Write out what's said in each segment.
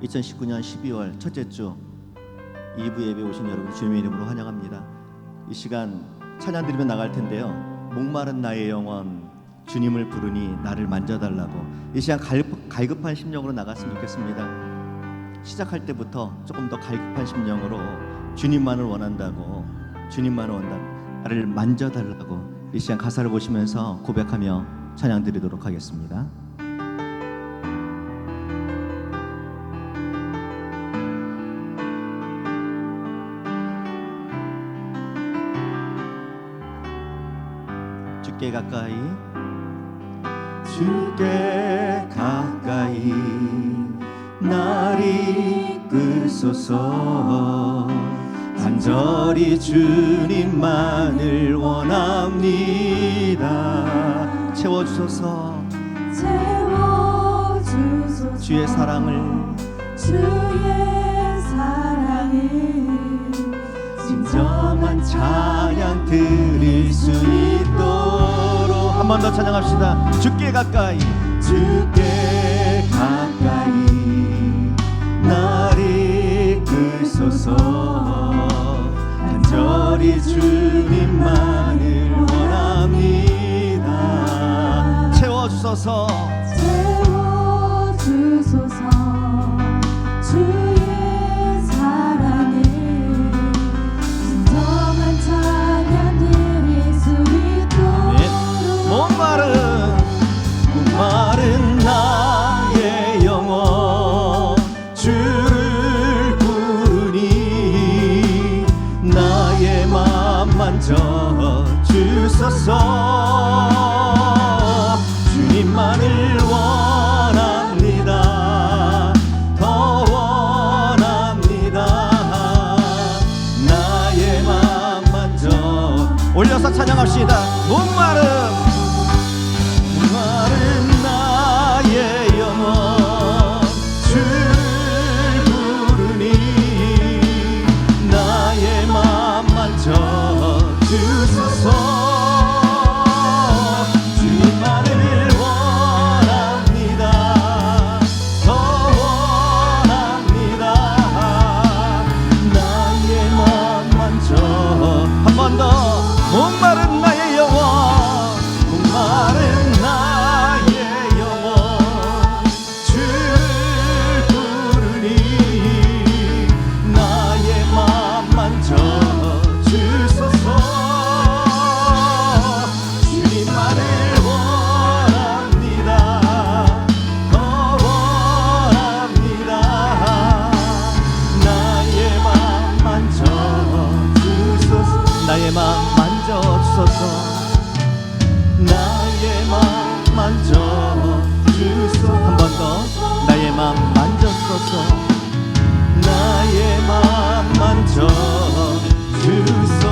2019년 12월 첫째 주 2부 예배 오신 여러분 주님의 이름으로 환영합니다. 이 시간 찬양 드리며 나갈 텐데요, 목마른 나의 영혼 주님을 부르니 나를 만져달라고, 이 시간 갈급한 심령으로 나갔으면 좋겠습니다. 시작할 때부터 조금 더 갈급한 심령으로 주님만을 원한다고, 주님만을 원한다고, 나를 만져달라고, 이 시간 가사를 보시면서 고백하며 찬양 드리도록 하겠습니다. 주께 가까이, 주께 가까이 날 이끌소서. 간절히 주님만을 원합니다. 채워주소서. 채워주소서. 주의 사랑을, 주의 사랑을 진정한 찬양 드릴 수 있도록 한 번 더 찬양합시다. 주께 가까이, 주께 가까이 날 이끌소서. 간절히 주님만을 원합니다. 채워주소서. 채워주소서. 주의 사랑을 진정한 찬양 드릴 수 있도록. 목마른 나의 영혼 주를 부르니 나의 맘 만져 주소서. 주님만을 원합니다. 더 원합니다. 나의 맘 만져. 올려서 찬양합시다. 목마른 나의 영혼 주를 부르니 나의 맘 만져 주소서. 주님만을 원합니다. 더 원합니다. 나의 맘 만져. 한 번 더. 목마른 나의 영혼, 목마른 나의 영혼 주를 부르니 나의 맘 만져 주소서. 주님만을 원합니다. 더 원합니다. 나의 맘 만져 주소서. 나의 맘 만져 주소서. 나의 맘 만져 주소서. 한 번 더. 나의 맘 만져 주소서. 나의 맘 만져 주소서.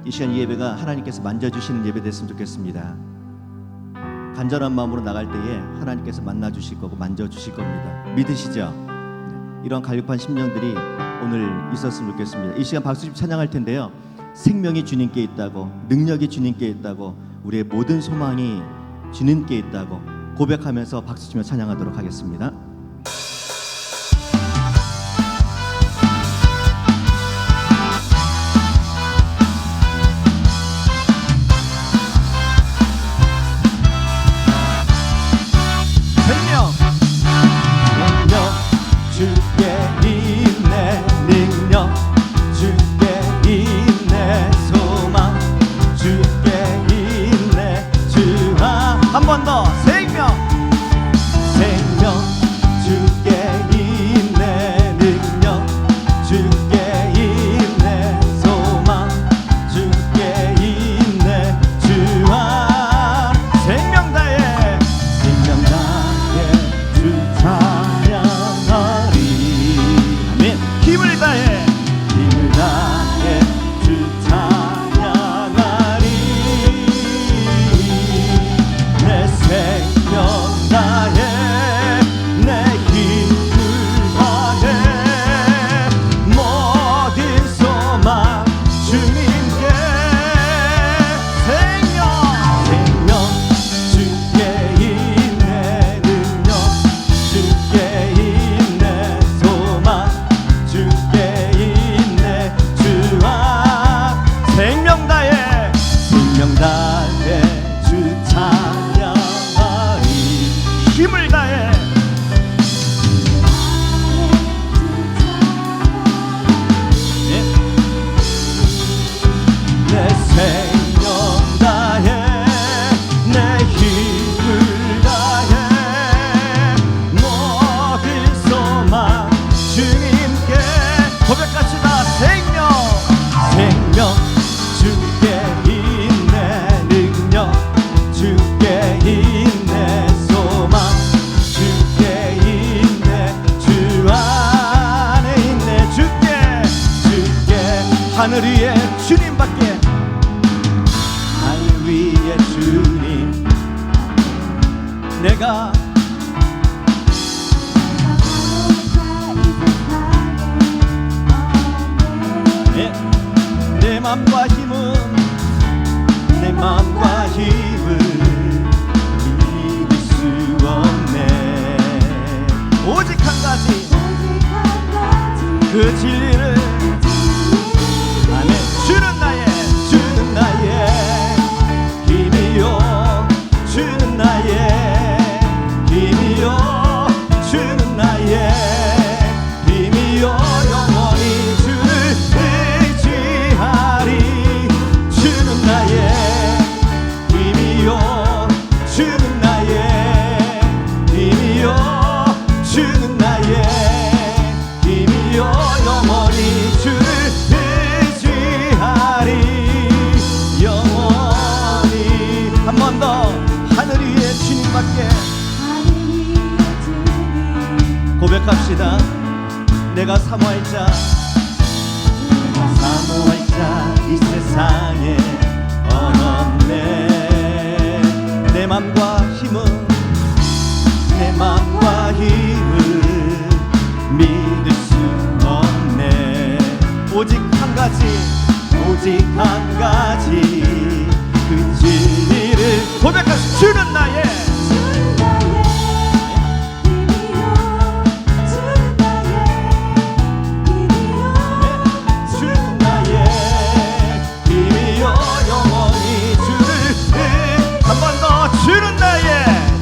이 시간 이 예배가 하나님께서 만져주시는 예배 됐으면 좋겠습니다. 간절한 마음으로 나갈 때에 하나님께서 만나주실 거고 만져주실 겁니다. 믿으시죠? 이런 갈급한 심령들이 오늘 있었으면 좋겠습니다. 이 시간 박수집 찬양할 텐데요, 생명이 주님께 있다고, 능력이 주님께 있다고, 우리의 모든 소망이 주님께 있다고 고백하면서 박수치며 찬양하도록 하겠습니다. 한 번 더. 생명 하늘 위에 주님밖에, 하늘 위에 주님, 내가 내 맘과 힘은, 내 맘과 힘을 믿을 수 없네. 오직 한 가지, 그 진리를, 아멘. 주는 나의 힘이요, 주는 나의 힘이요, 주는 나의 힘이요, 영원히 주를 의지하리. 주는 나의 힘이요, 주는 나의 힘이요, 주는 나의 힘이요, 영원히 주를 의지하리. 영원히. 한 번 더. 하늘 위에 주님밖에. 고백합시다. 내가 사모할 자, 사모할 자 이 세상에 없네. 내 맘과 힘은, 내 맘과 힘을 믿을 수 없네. 오직 한 가지, 오직 한 가지, 그 진리를 고백하시. 주는 나의, 주는 나의 힘이요, 영원히 주를. 한 번 더. 주는 나의,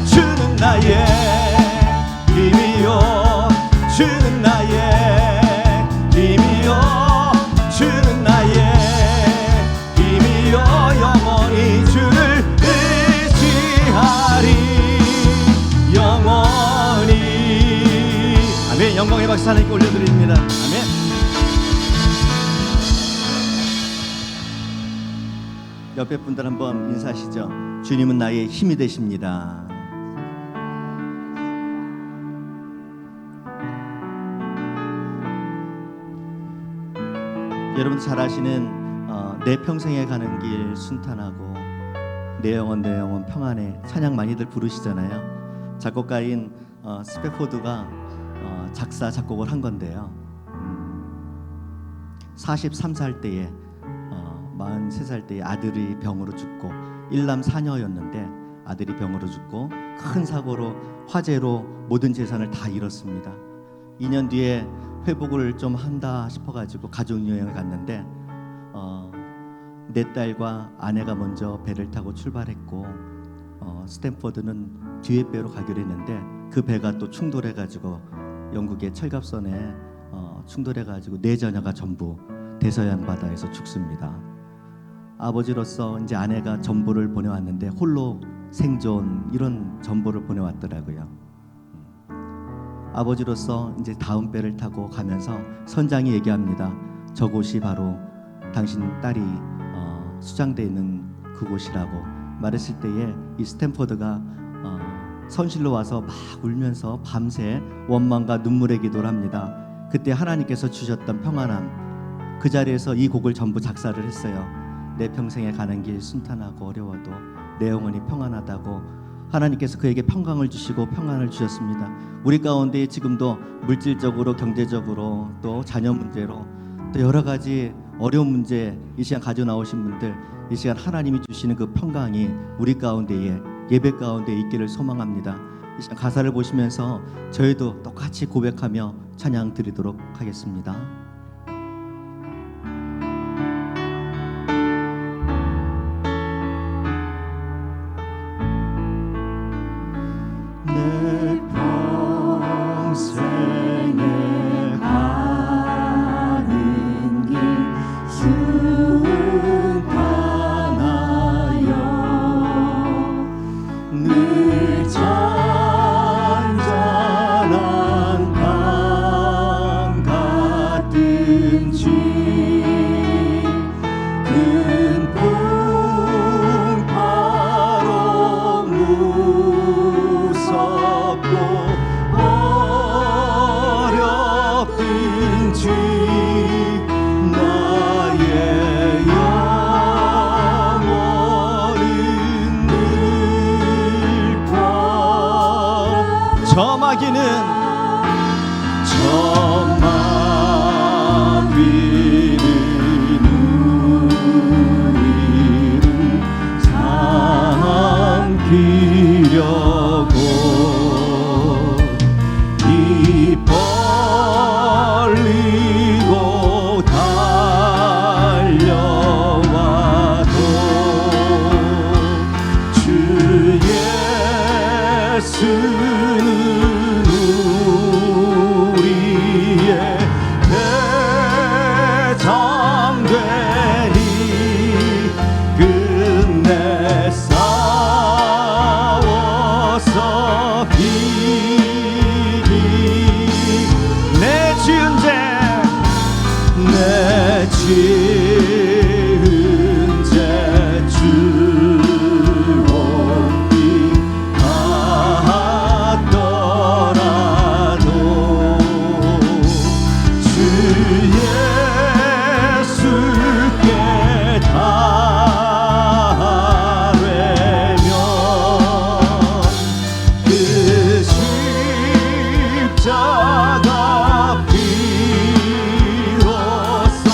주는 나의 힘이요, 주는 나의 힘이요, 주는 나의 힘이요, 영원히 주를 의지하리. 영원히. 아멘. 영광의 박수 하나님께 올려드립니다. 아멘. 옆에 분들 한번 인사하시죠. 주님은 나의 힘이 되십니다. 여러분 잘 아시는 내 평생에 가는 길 순탄하고 내 영혼 평안해 찬양 많이들 부르시잖아요. 작곡가인 스페포드가 작사 작곡을 한 건데요. 43살 때에 43살 때에 아들이 병으로 죽고, 일남 사녀였는데 아들이 병으로 죽고 큰 사고로 화재로 모든 재산을 다 잃었습니다. 2년 뒤에 회복을 좀 한다 싶어가지고 가족여행을 갔는데 내 딸과 아내가 먼저 배를 타고 출발했고 스탠퍼드는 뒤에 배로 가기로 했는데 그 배가 또 충돌해가지고 영국의 철갑선에 충돌해가지고 네 자녀가 전부 대서양 바다에서 죽습니다. 아버지로서 이제 아내가 전보를 보내왔는데 홀로 생존, 이런 전보를 보내왔더라고요. 아버지로서 이제 다음 배를 타고 가면서 선장이 얘기합니다. 저곳이 바로 당신 딸이 수장되어 있는 그곳이라고 말했을 때에 이 스탠포드가 선실로 와서 막 울면서 밤새 원망과 눈물의 기도를 합니다. 그때 하나님께서 주셨던 평안함, 그 자리에서 이 곡을 전부 작사를 했어요. 내 평생에 가는 길 순탄하고 어려워도 내 영혼이 평안하다고 하나님께서 그에게 평강을 주시고 평안을 주셨습니다. 우리 가운데 지금도 물질적으로, 경제적으로, 또 자녀 문제로, 또 여러 가지 어려운 문제 이 시간 가져 나오신 분들, 이 시간 하나님이 주시는 그 평강이 우리 가운데에, 예배 가운데 있기를 소망합니다. 이 시간 가사를 보시면서 저희도 똑같이 고백하며 찬양 드리도록 하겠습니다. 내 평생에 가는 길 순탄하여 늘 잔잔한 밤 가득 지은 죄 주옵이 같더라도 주 예수께 달래면 그 십자가 비로소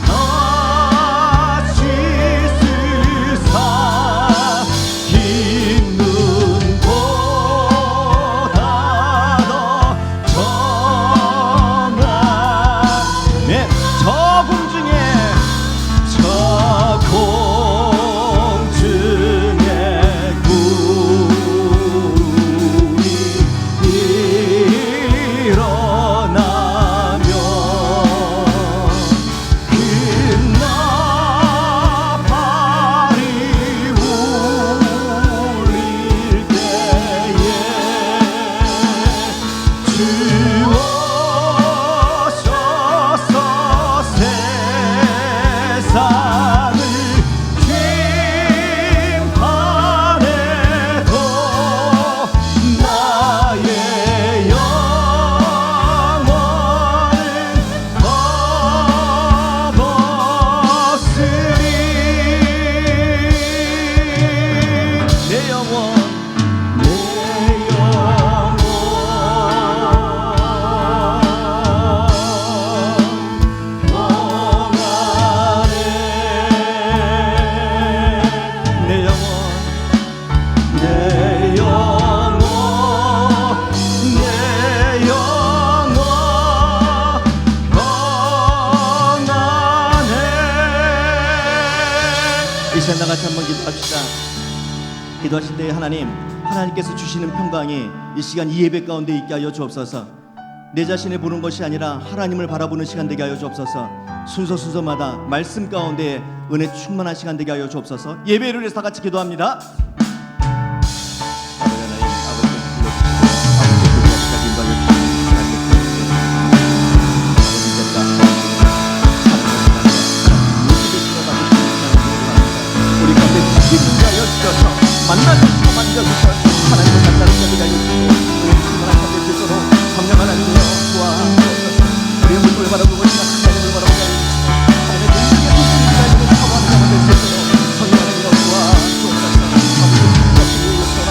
다시 쓰사 긴 눈보다 더 정한 네, 저공 중에 구름이 일어나면 그 나팔이 울릴 때에 주 오셔서 세상을 심판해도 나의 영혼은 넘었으리 내 영혼 내 영혼 내 영혼 내 영혼 평안해. 이 시간 나같이 한번 기도합시다. 기도하실 때 하나님께서 주시는 평강이 이 시간 이 예배 가운데 있게 하여 주옵소서. 내 자신을 보는 것이 아니라 하나님을 바라보는 시간 되게 하여 주옵소서. 순서마다 말씀 가운데 은혜 충만한 시간 되게 하여 주옵소서. 예배를 위해서 다 같이 기도합니다. 아버지 하나님, 아버지 불러주시고 아버지 인도하여 주시는 우리 가운데 주시게 하여 주셔서 만나주시고 만져주셔서 하나님을 만나는 자들이 하여 주시고 은혜 충만한 자들 되도록 성령 하나님이여 도와주옵소서. 우리의 물을 바라보고 있는 하나님을 바라보게 하여 주시고 하나님의 능력의 소중히 하나님을 사모하는 자가 될 수 있도록 성령 하나님이여 도와주옵소서. 아버지 주시옵소서.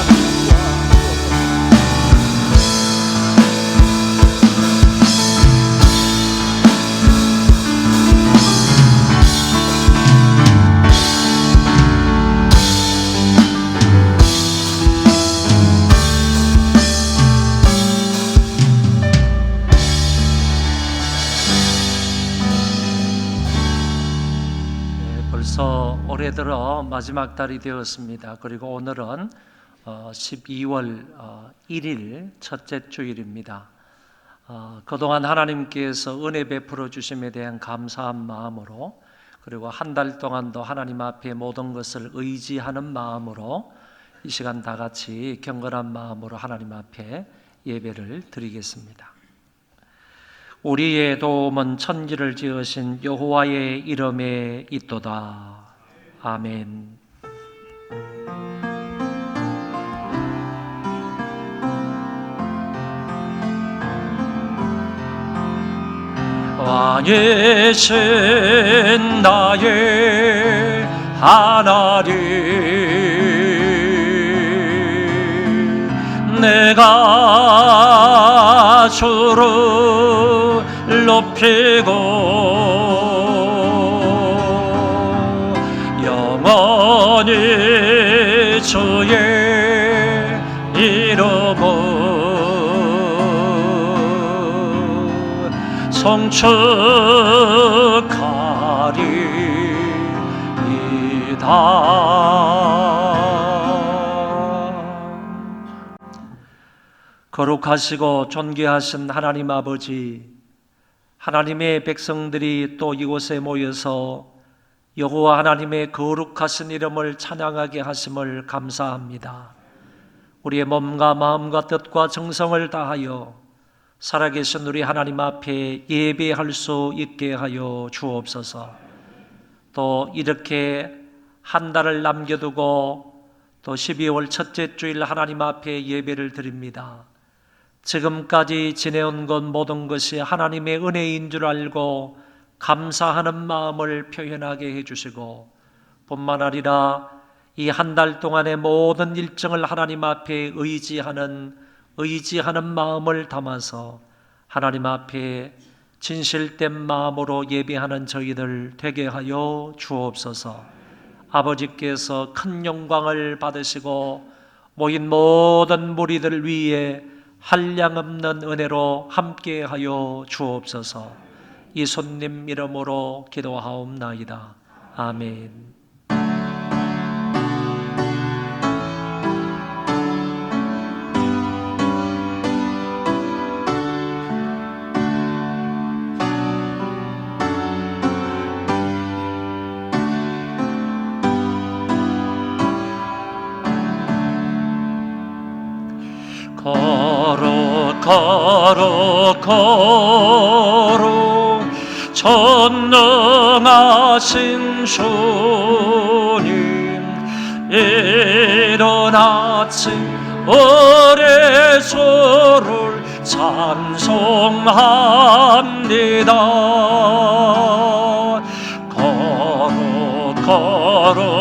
벌써 올해 들어 마지막 달이 되었습니다. 그리고 오늘은 12월 1일 첫째 주일입니다. 그동안 하나님께서 은혜 베풀어 주심에 대한 감사한 마음으로, 그리고 한 달 동안도 하나님 앞에 모든 것을 의지하는 마음으로 이 시간 다 같이 경건한 마음으로 하나님 앞에 예배를 드리겠습니다. 우리의 도움은 천지를 지으신 여호와의 이름에 있도다. 아멘. 왕이신 나의 하나님, 내가 주를 높이고 영원히 주의 이름을 송축하리이다. 거룩하시고 존귀하신 하나님 아버지, 하나님의 백성들이 또 이곳에 모여서 여호와 하나님의 거룩하신 이름을 찬양하게 하심을 감사합니다. 우리의 몸과 마음과 뜻과 정성을 다하여 살아계신 우리 하나님 앞에 예배할 수 있게 하여 주옵소서. 또 이렇게 한 달을 남겨두고 또 12월 첫째 주일 하나님 앞에 예배를 드립니다. 지금까지 지내온 것 모든 것이 하나님의 은혜인 줄 알고 감사하는 마음을 표현하게 해주시고, 뿐만 아니라 이 한 달 동안의 모든 일정을 하나님 앞에 의지하는 마음을 담아서 하나님 앞에 진실된 마음으로 예배하는 저희들 되게 하여 주옵소서. 아버지께서 큰 영광을 받으시고 모인 모든 무리들 위에 한량없는 은혜로 함께하여 주옵소서. 이 손님 이름으로 기도하옵나이다. 아멘. 걸어 전능하신 주님, 이른 아침 어레소를 찬송합니다. 걸어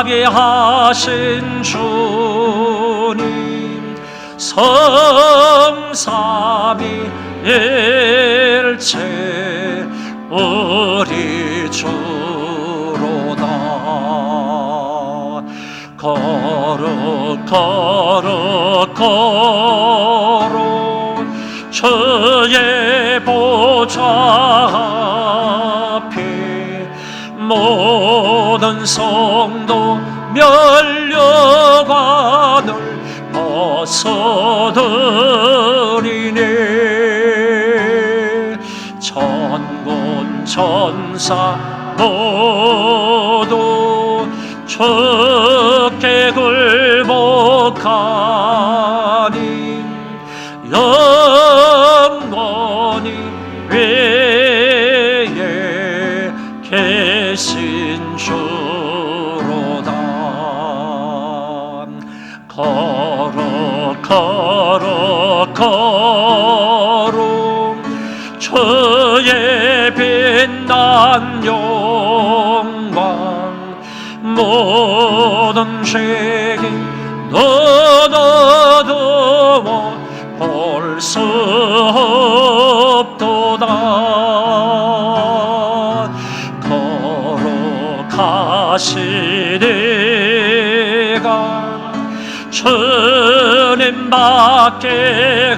자비하신 주님, 성삼위일체 우리 주로다. 걸어 주의 보좌 앞에 모든 성도 멸려관을 벗어드리네. 천군 천사 모두 주께 굴복하니 영원히 위에 계신 주로다. 걸어 주의 빛난 영광, 모든 죄기 너너두어 볼 수 없도다. 걸어가시리가 주님밖에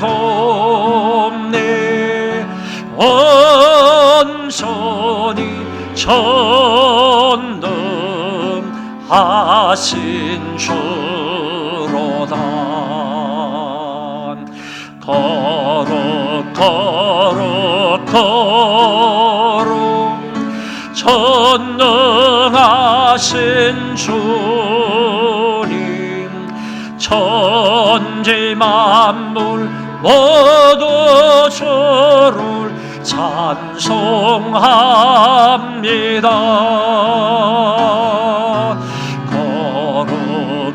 없네. 온전히 전능하신 주로다. 걸어 전능하신 주님, 천지 만물 모두 주를 찬송합니다.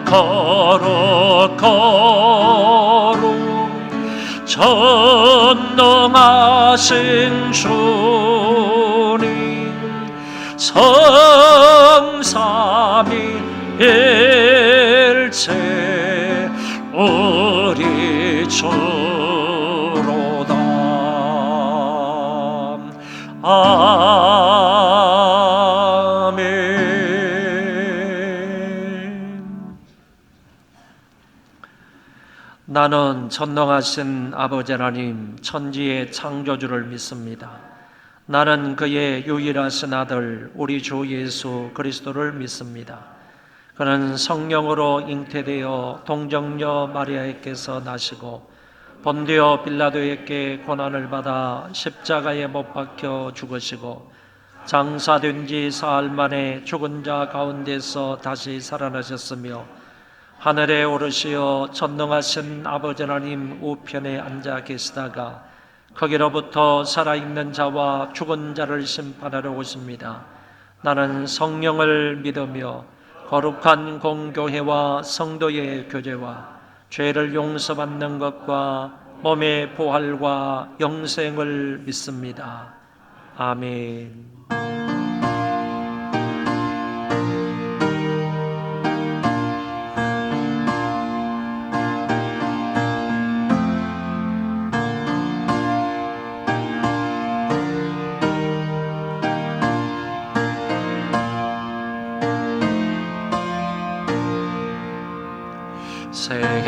걸어 전능하신 주님, 성삼위일체 우리 주로다. 아멘. 나는 전능하신 아버지 하나님, 천지의 창조주를 믿습니다. 나는 그의 유일하신 아들 우리 주 예수 그리스도를 믿습니다. 그는 성령으로 잉태되어 동정녀 마리아에게서 나시고 본디오 빌라도에게 고난을 받아 십자가에 못 박혀 죽으시고 장사된 지 사흘 만에 죽은 자 가운데서 다시 살아나셨으며 하늘에 오르시어 전능하신 아버지 하나님 우편에 앉아 계시다가 거기로부터 살아있는 자와 죽은 자를 심판하러 오십니다. 나는 성령을 믿으며 거룩한 공교회와 성도의 교제와 죄를 용서받는 것과 몸의 부활과 영생을 믿습니다. 아멘.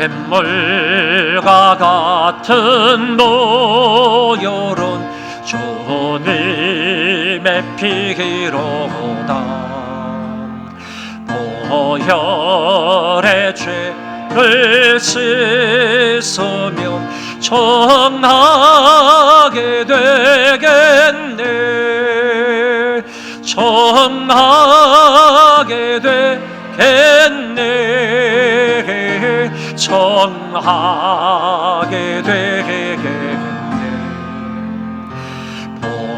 샘물과 같은 노여론 주님의 피로다. 보혈의 죄를 씻으면 정하게 되겠네. 정하게 되겠네. 정하게 되겠네.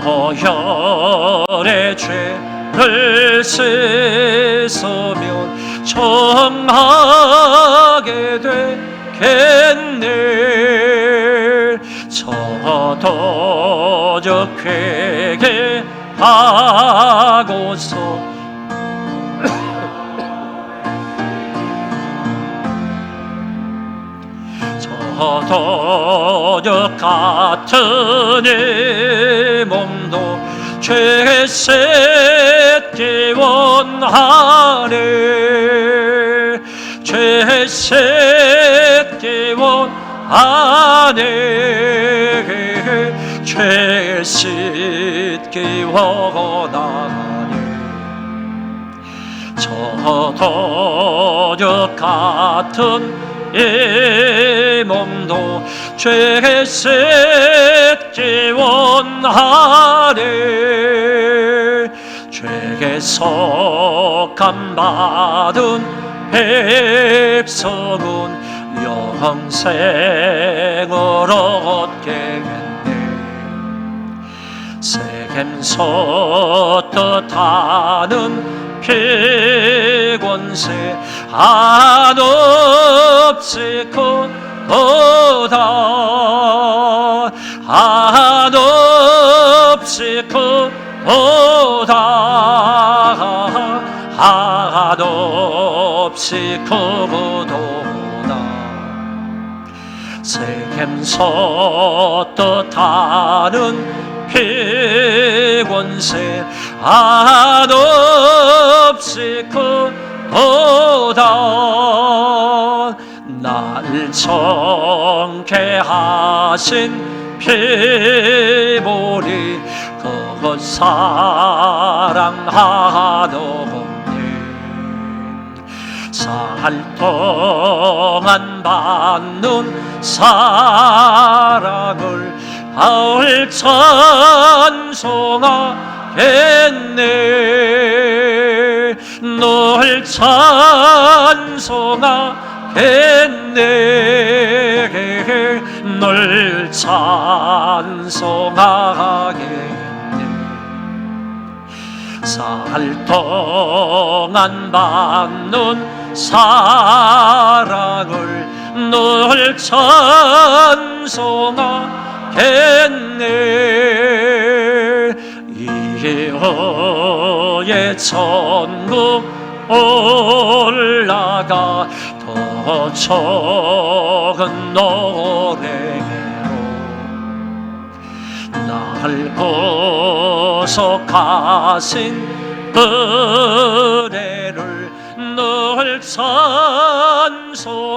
보혈의 죄를 씻으면 정하게 되겠네. 저도 저 회개하고서 저도 같은 이 몸도 죄 씻기 원하네. 죄 씻기 원하네. 죄 씻기 원하네. 저도 같은 이 몸도 죄 씻기 원하네. 죄에 속함 받은 백성은 영생을 얻겠네. 세겜소 뜻하는 피권세 한없이 크도다. 한없이 크도다. 한없이 크도다. 세겜소 뜻하는 피권세 한없이 크도다. 날 정케하신 피보리 그것 사랑하더니 살 동안 받는 사랑을 가을 찬송하겠네. 널 찬송하겠네. 널 찬송하겠네. 살 동안 받는 사랑을 널 찬송하겠네. 이후에 천국 올라가 더 좋은 노래로 날 구속하신 은혜를 널 찬송하겠네.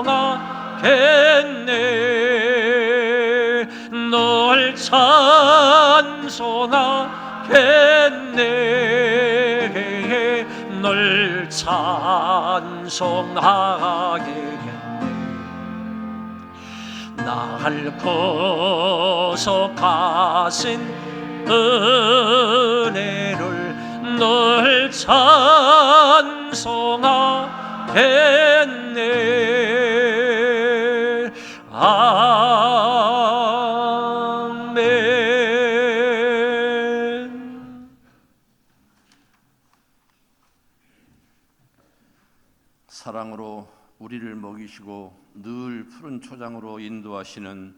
널 찬송하겠네. 널 찬송하겠네. 날 구속하신 은혜를 널 찬송하겠네. 됐네. 아멘. 사랑으로 우리를 먹이시고 늘 푸른 초장으로 인도하시는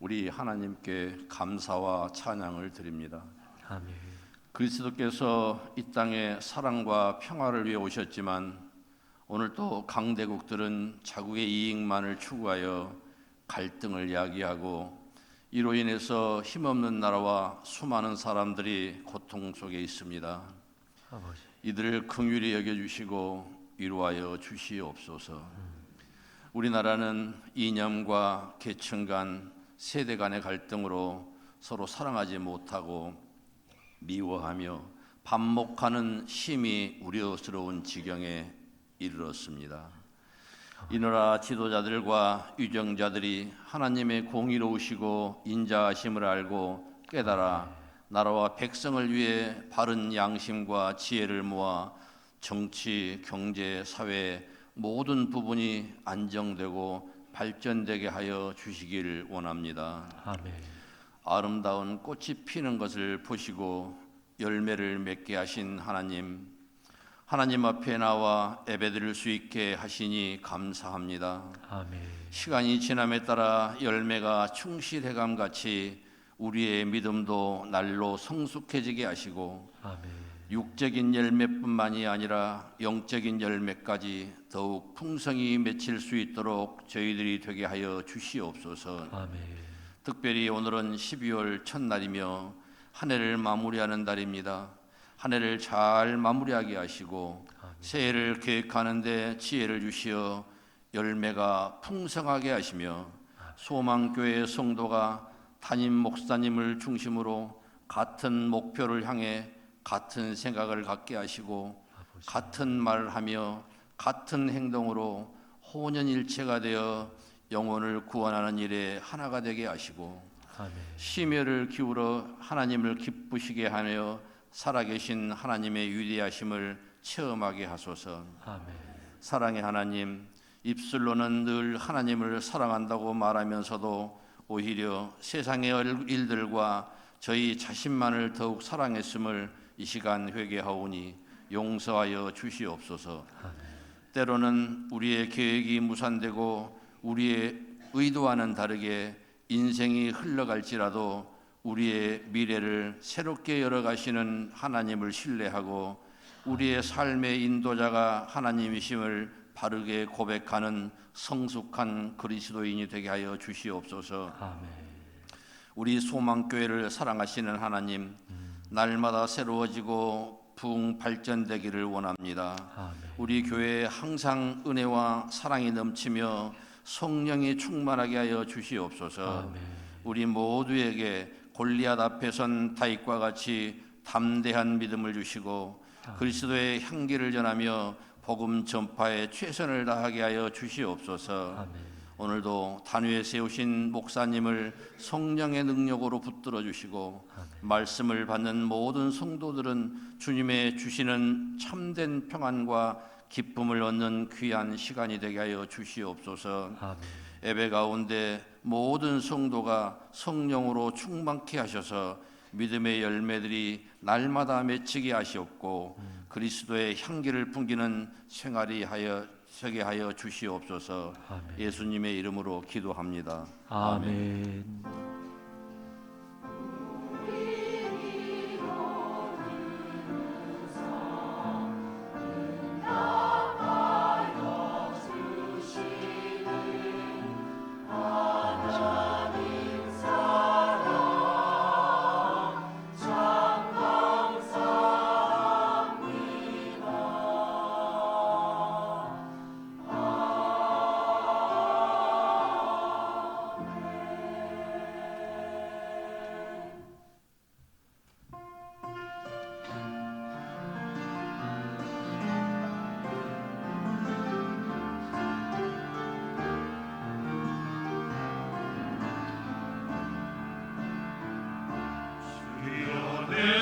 우리 하나님께 감사와 찬양을 드립니다. 아멘. 그리스도께서 이 땅에 사랑과 평화를 위해 오셨지만 오늘 또 강대국들은 자국의 이익만을 추구하여 갈등을 야기하고 이로 인해서 힘없는 나라와 수많은 사람들이 고통 속에 있습니다. 아버지. 이들을 긍휼히 여겨주시고 위로하여 주시옵소서. 우리나라는 이념과 계층 간, 세대 간의 갈등으로 서로 사랑하지 못하고 미워하며 반목하는 심히 우려스러운 지경에 이르렀습니다. 이 나라 지도자들과 유정자들이 하나님의 공의로우시고 인자하심을 알고 깨달아 나라와 백성을 위해 바른 양심과 지혜를 모아 정치, 경제, 사회 모든 부분이 안정되고 발전되게 하여 주시기를 원합니다. 아멘. 아름다운 꽃이 피는 것을 보시고 열매를 맺게 하신 하나님 앞에 나와 예배드릴 수 있게 하시니 감사합니다. 아멘. 시간이 지남에 따라 열매가 충실해감 같이 우리의 믿음도 날로 성숙해지게 하시고 아멘. 육적인 열매뿐만이 아니라 영적인 열매까지 더욱 풍성히 맺힐 수 있도록 저희들이 되게 하여 주시옵소서. 아멘. 특별히 오늘은 12월 첫날이며 한 해를 마무리하는 달입니다. 한 해를 잘 마무리하게 하시고 새해를 계획하는 데 지혜를 주시어 열매가 풍성하게 하시며 소망교회 성도가 담임 목사님을 중심으로 같은 목표를 향해 같은 생각을 갖게 하시고 같은 말을 하며 같은 행동으로 혼연일체가 되어 영혼을 구원하는 일에 하나가 되게 하시고 아멘. 심혈을 기울여 하나님을 기쁘시게 하며 살아계신 하나님의 위대하심을 체험하게 하소서. 아멘. 사랑의 하나님, 입술로는 늘 하나님을 사랑한다고 말하면서도 오히려 세상의 일들과 저희 자신만을 더욱 사랑했음을 이 시간 회개하오니 용서하여 주시옵소서. 때로는 우리의 계획이 무산되고 우리의 의도와는 다르게 인생이 흘러갈지라도 우리의 미래를 새롭게 열어가시는 하나님을 신뢰하고 우리의 삶의 인도자가 하나님이심을 바르게 고백하는 성숙한 그리스도인이 되게 하여 주시옵소서. 아멘. 우리 소망교회를 사랑하시는 하나님, 날마다 새로워지고 부흥 발전되기를 원합니다. 아멘. 우리 교회에 항상 은혜와 사랑이 넘치며 성령이 충만하게 하여 주시옵소서. 아멘. 우리 모두에게 골리앗 앞에 선 다윗과 같이 담대한 믿음을 주시고 그리스도의 향기를 전하며 복음 전파에 최선을 다하게 하여 주시옵소서. 아멘. 오늘도 단위에 세우신 목사님을 성령의 능력으로 붙들어 주시고 말씀을 받는 모든 성도들은 주님의 주시는 참된 평안과 기쁨을 얻는 귀한 시간이 되게 하여 주시옵소서. 아멘. 예배 가운데 모든 성도가 성령으로 충만케 하셔서 믿음의 열매들이 날마다 맺히게 하시옵고 그리스도의 향기를 풍기는 생활이 서게 하여 주시옵소서. 아멘. 예수님의 이름으로 기도합니다. 아멘.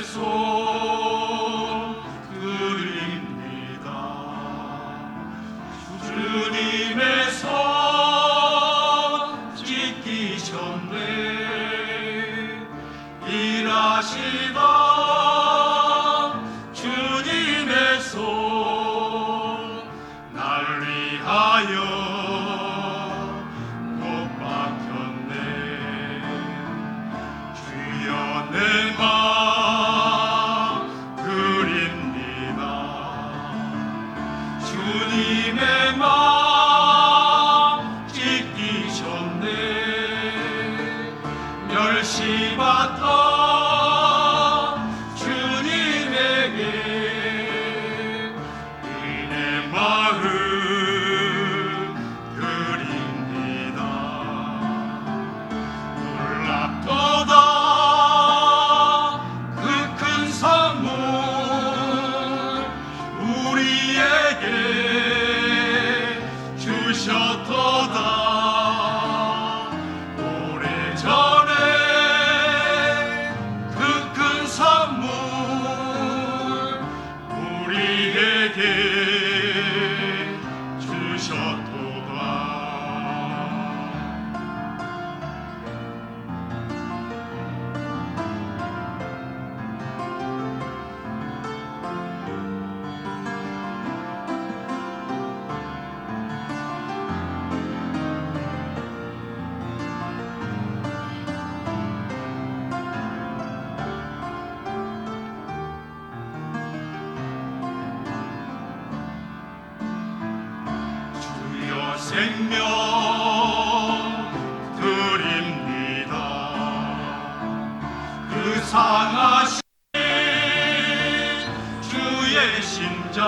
손 드립니다. 지키셨네. 일하시다 주님의 손 날 위하여 못 박혔네. 주여 내 맘 그립니다. 주님의 맘 지키셨네. 멸시받던 주님에게 은혜 마음 드립니다. 놀랍도다 그 큰 선물 우리에게 주셨도다. 오래전에 그 큰 선물 우리에게 주셨도다. 주여 생명 드립니다. 그 상하신 주의 심장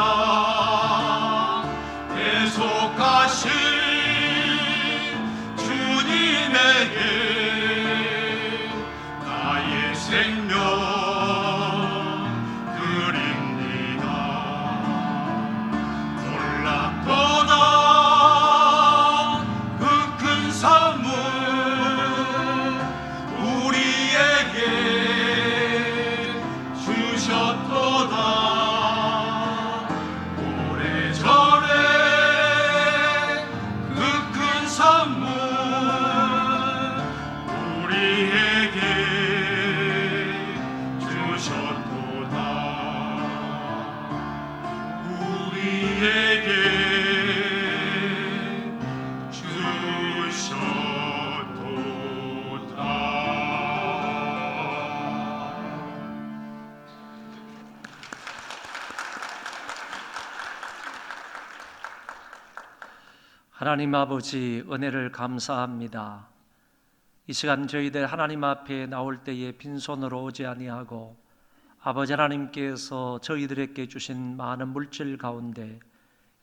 계속하신 주님에게 나의 생명 드립니다. 놀랍도다 그 큰 선물 우리에게 주셨도다. 오래전에 그 큰 선물 우리에게 주셨도다. 우리에게 주셨도다. 하나님 아버지 은혜를 감사합니다. 이 시간 저희들 하나님 앞에 나올 때에 빈손으로 오지 아니하고 아버지 하나님께서 저희들에게 주신 많은 물질 가운데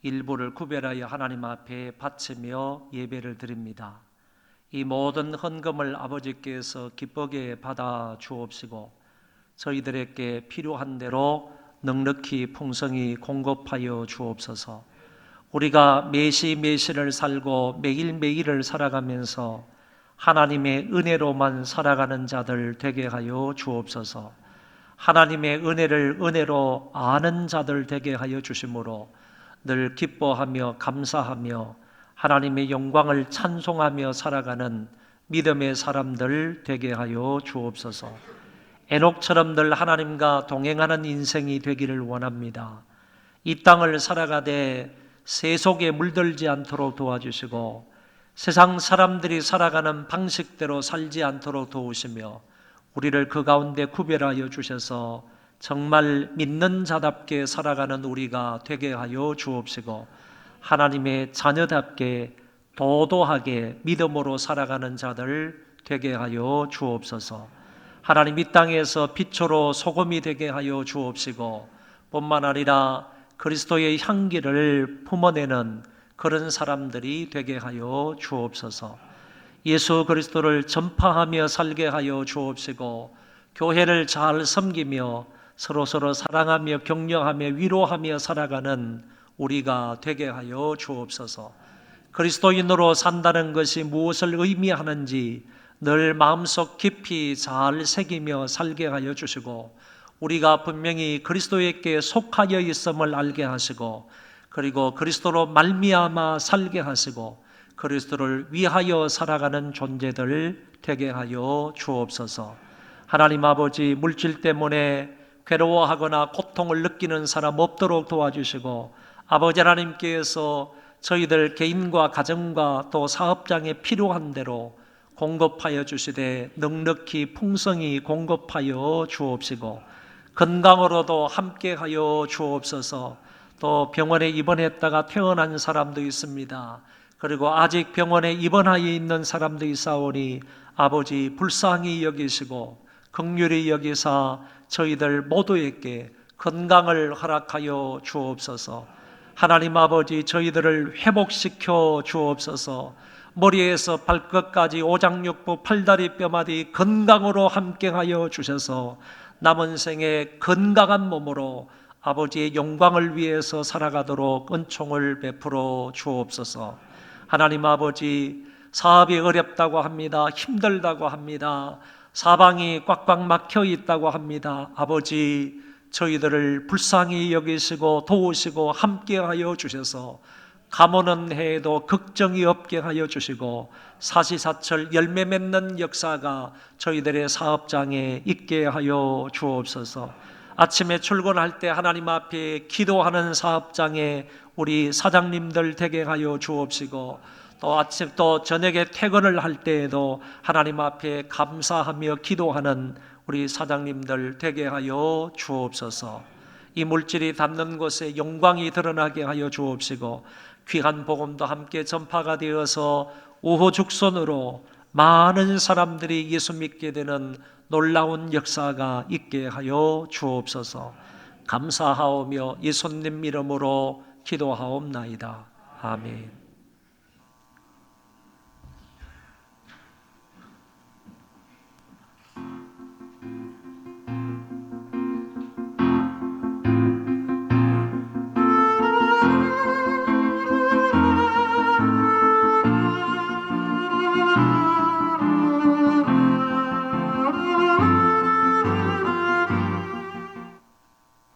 일부를 구별하여 하나님 앞에 바치며 예배를 드립니다. 이 모든 헌금을 아버지께서 기쁘게 받아 주옵시고 저희들에게 필요한 대로 넉넉히 풍성히 공급하여 주옵소서. 우리가 매시매시를 살고 매일매일을 살아가면서 하나님의 은혜로만 살아가는 자들 되게 하여 주옵소서. 하나님의 은혜를 은혜로 아는 자들 되게 하여 주심으로 늘 기뻐하며 감사하며 하나님의 영광을 찬송하며 살아가는 믿음의 사람들 되게 하여 주옵소서. 에녹처럼 늘 하나님과 동행하는 인생이 되기를 원합니다. 이 땅을 살아가되 세속에 물들지 않도록 도와주시고 세상 사람들이 살아가는 방식대로 살지 않도록 도우시며 우리를 그 가운데 구별하여 주셔서 정말 믿는 자답게 살아가는 우리가 되게 하여 주옵시고 하나님의 자녀답게 도도하게 믿음으로 살아가는 자들 되게 하여 주옵소서. 하나님 이 땅에서 빛으로 소금이 되게 하여 주옵시고 뿐만 아니라 그리스도의 향기를 품어내는 그런 사람들이 되게 하여 주옵소서. 예수 그리스도를 전파하며 살게 하여 주옵시고 교회를 잘 섬기며 서로서로 사랑하며 격려하며 위로하며 살아가는 우리가 되게 하여 주옵소서. 그리스도인으로 산다는 것이 무엇을 의미하는지 늘 마음속 깊이 잘 새기며 살게 하여 주시고 우리가 분명히 그리스도에게 속하여 있음을 알게 하시고 그리고 그리스도로 말미암아 살게 하시고 그리스도를 위하여 살아가는 존재들 되게 하여 주옵소서. 하나님 아버지, 물질 때문에 괴로워하거나 고통을 느끼는 사람 없도록 도와주시고, 아버지 하나님께서 저희들 개인과 가정과 또 사업장에 필요한 대로 공급하여 주시되 넉넉히 풍성히 공급하여 주옵시고, 건강으로도 함께하여 주옵소서. 또 병원에 입원했다가 퇴원한 사람도 있습니다. 그리고 아직 병원에 입원하여 있는 사람도 있사오니 아버지 불쌍히 여기시고 긍휼히 여기사 저희들 모두에게 건강을 허락하여 주옵소서. 하나님 아버지, 저희들을 회복시켜 주옵소서. 머리에서 발끝까지 오장육부 팔다리 뼈마디 건강으로 함께하여 주셔서 남은 생에 건강한 몸으로 아버지의 영광을 위해서 살아가도록 은총을 베풀어 주옵소서. 하나님 아버지, 사업이 어렵다고 합니다. 힘들다고 합니다. 사방이 꽉꽉 막혀 있다고 합니다. 아버지, 저희들을 불쌍히 여기시고 도우시고 함께하여 주셔서 가모는 해에도 걱정이 없게 하여 주시고 사시사철 열매 맺는 역사가 저희들의 사업장에 있게 하여 주옵소서. 아침에 출근할 때 하나님 앞에 기도하는 사업장에 우리 사장님들 되게 하여 주옵시고, 또 저녁에 퇴근을 할 때에도 하나님 앞에 감사하며 기도하는 우리 사장님들 되게 하여 주옵소서. 이 물질이 닿는 곳에 영광이 드러나게 하여 주옵시고, 귀한 복음도 함께 전파가 되어서 우후죽순으로 많은 사람들이 예수 믿게 되는 놀라운 역사가 있게 하여 주옵소서. 감사하오며 예수님 이름으로 기도하옵나이다. 아멘.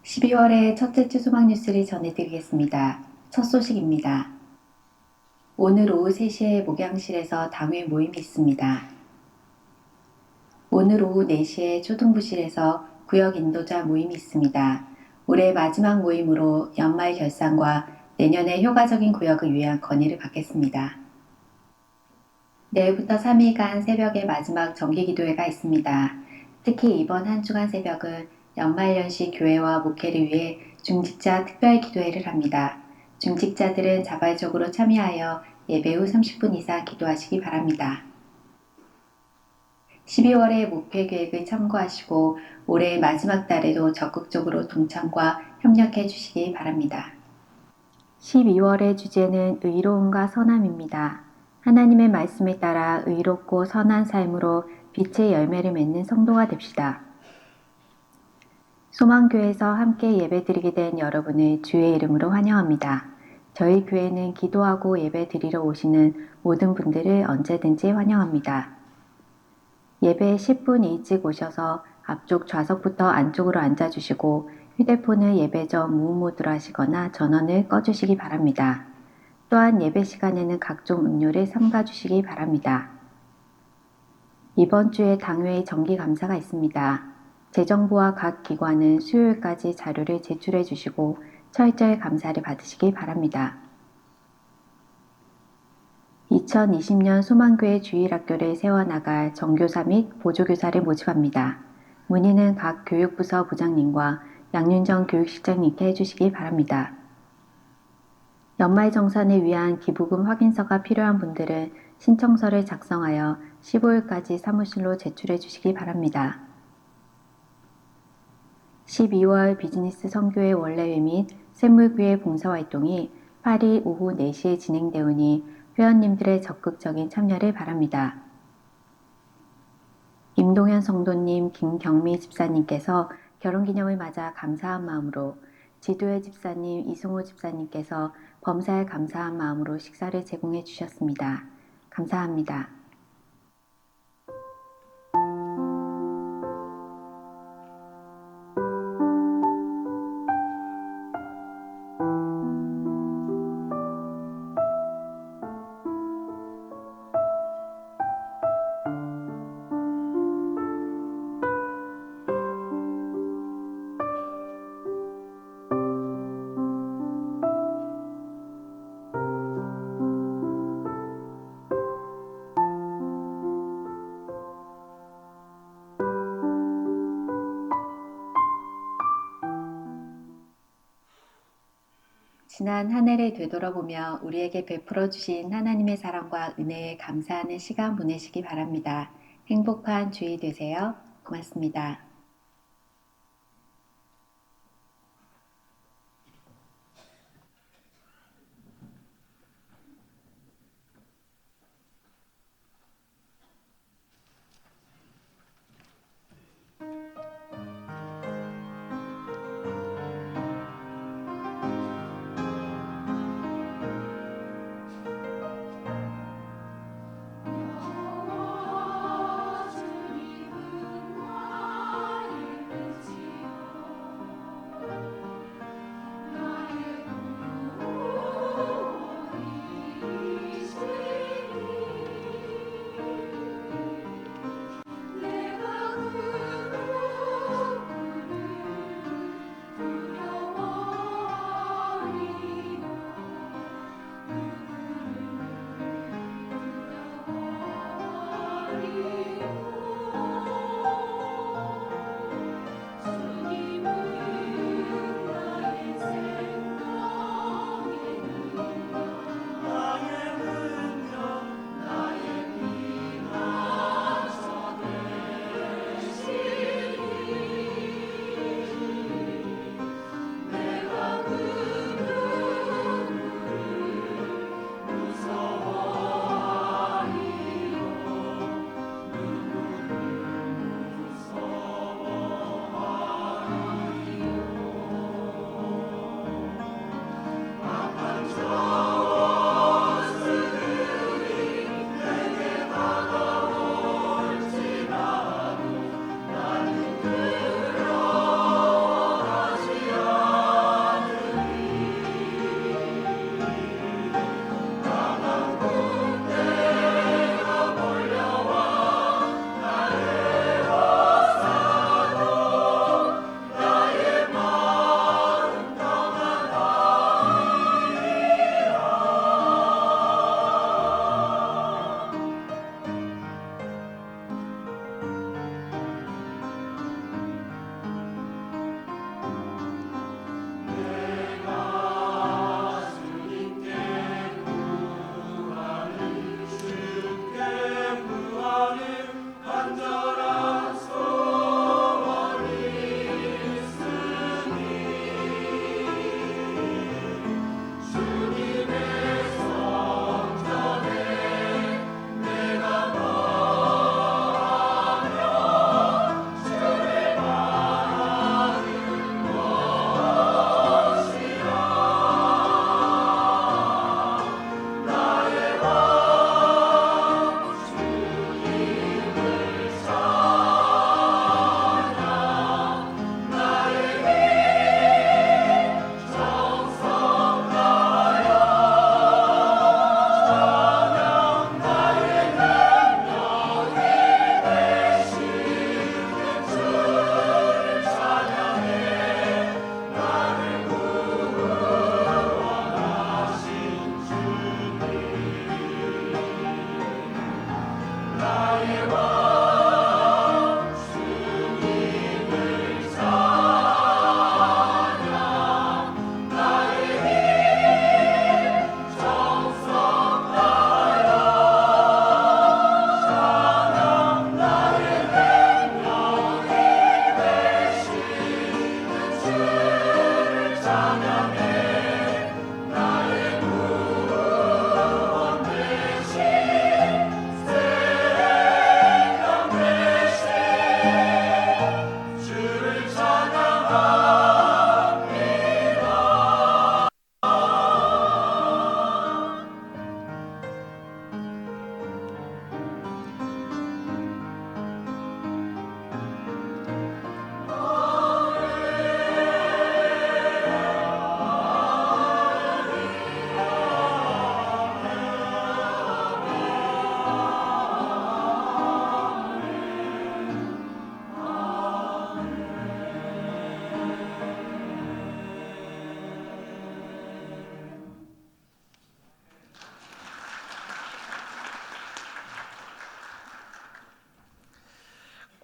12월의 첫째 주 소망 뉴스를 전해드리겠습니다. 첫 소식입니다. 오늘 오후 3시에 목양실에서 당회 모임이 있습니다. 오늘 오후 4시에 초등부실에서 구역 인도자 모임이 있습니다. 올해 마지막 모임으로 연말 결산과 내년의 효과적인 구역을 위한 건의를 받겠습니다. 내일부터 3일간 새벽에 마지막 정기기도회가 있습니다. 특히 이번 한 주간 새벽은 연말연시 교회와 목회를 위해 중직자 특별 기도회를 합니다. 중직자들은 자발적으로 참여하여 예배 후 30분 이상 기도하시기 바랍니다. 12월의 목회 계획을 참고하시고 올해 마지막 달에도 적극적으로 동참과 협력해 주시기 바랍니다. 12월의 주제는 의로움과 선함입니다. 하나님의 말씀에 따라 의롭고 선한 삶으로 빛의 열매를 맺는 성도가 됩시다. 소망교회에서 함께 예배드리게 된 여러분을 주의 이름으로 환영합니다. 저희 교회는 기도하고 예배드리러 오시는 모든 분들을 언제든지 환영합니다. 예배에 10분 일찍 오셔서 앞쪽 좌석부터 안쪽으로 앉아주시고 휴대폰을 예배 전 무음모드로 하시거나 전원을 꺼주시기 바랍니다. 또한 예배 시간에는 각종 음료를 삼가주시기 바랍니다. 이번 주에 당회의 정기감사가 있습니다. 재정부와 각 기관은 수요일까지 자료를 제출해 주시고 철저히 감사를 받으시기 바랍니다. 2020년 소망교회 주일학교를 세워나갈 정교사 및 보조교사를 모집합니다. 문의는 각 교육부서 부장님과 양윤정 교육실장님께 해주시기 바랍니다. 연말정산을 위한 기부금 확인서가 필요한 분들은 신청서를 작성하여 15일까지 사무실로 제출해 주시기 바랍니다. 12월 비즈니스 선교회 원래회 및 샘물교회 봉사활동이 8일 오후 4시에 진행되오니 회원님들의 적극적인 참여를 바랍니다. 임동현 성도님, 김경미 집사님께서 결혼기념을 맞아 감사한 마음으로, 지도의 집사님, 이승호 집사님께서 범사에 감사한 마음으로 식사를 제공해 주셨습니다. 감사합니다. 지난 한 해를 되돌아보며 우리에게 베풀어 주신 하나님의 사랑과 은혜에 감사하는 시간 보내시기 바랍니다. 행복한 주일 되세요. 고맙습니다.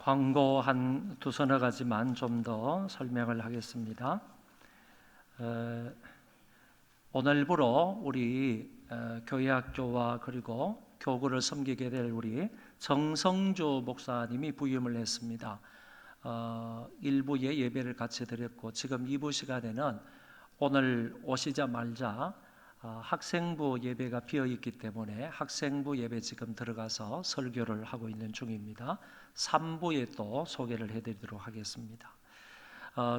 광고 한 두서너 가지만 좀 더 설명을 하겠습니다. 오늘부로 우리 교회학교와 그리고 교구를 섬기게 될 우리 정성주 목사님이 부임을 했습니다. 1부에 예배를 같이 드렸고 지금 2부 시간에는 오늘 오시자마자 학생부 예배가 비어 있기 때문에 학생부 예배 지금 들어가서 설교를 하고 있는 중입니다. 3부에 또 소개를 해드리도록 하겠습니다.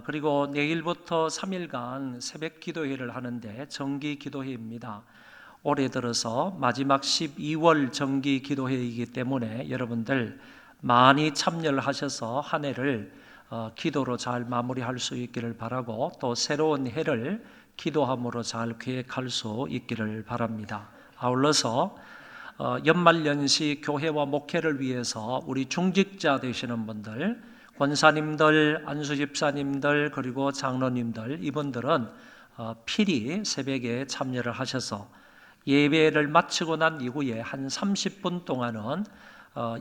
그리고 내일부터 3일간 새벽 기도회를 하는데 정기 기도회입니다. 올해 들어서 마지막 12월 정기 기도회이기 때문에 여러분들 많이 참여를 하셔서 한 해를 기도로 잘 마무리할 수 있기를 바라고 또 새로운 해를 기도함으로 잘 계획할 수 있기를 바랍니다. 아울러서 연말연시 교회와 목회를 위해서 우리 중직자 되시는 분들, 권사님들, 안수집사님들 그리고 장로님들 이분들은 필히 새벽에 참여를 하셔서 예배를 마치고 난 이후에 한 30분 동안은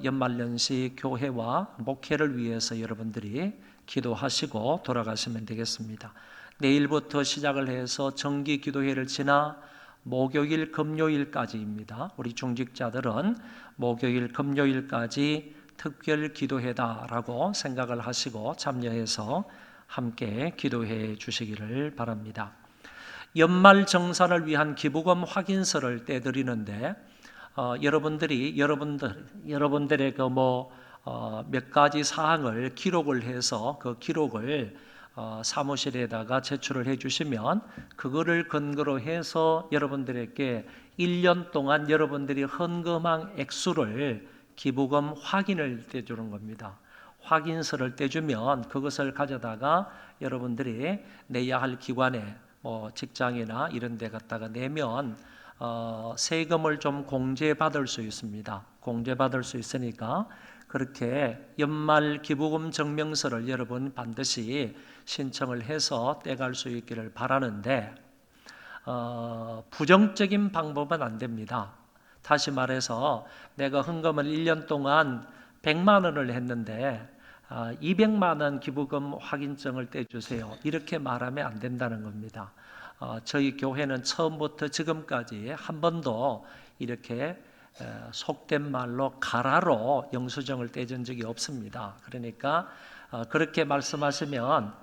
연말연시 교회와 목회를 위해서 여러분들이 기도하시고 돌아가시면 되겠습니다. 내일부터 시작을 해서 정기 기도회를 지나 목요일, 금요일까지입니다. 우리 중직자들은 목요일, 금요일까지 특별 기도회다라고 생각을 하시고 참여해서 함께 기도해 주시기를 바랍니다. 연말 정산을 위한 기부금 확인서를 떼드리는데 여러분들의 그 몇 가지 사항을 기록을 해서 그 기록을 사무실에다가 제출을 해주시면 그거를 근거로 해서 여러분들에게 1년 동안 여러분들이 헌금한 액수를 기부금 확인을 떼주는 겁니다. 확인서를 떼주면 그것을 가져다가 여러분들이 내야 할 기관에 직장이나 이런 데 갖다가 내면 세금을 좀 공제받을 수 있습니다. 공제받을 수 있으니까 그렇게 연말 기부금 증명서를 여러분 반드시 신청을 해서 떼갈 수 있기를 바라는데 부정적인 방법은 안 됩니다. 다시 말해서 내가 헌금을 1년 동안 100만 원을 했는데 200만 원 기부금 확인증을 떼주세요. 이렇게 말하면 안 된다는 겁니다. 저희 교회는 처음부터 지금까지 한 번도 이렇게 속된 말로 가라로 영수증을 떼준 적이 없습니다. 그러니까 그렇게 말씀하시면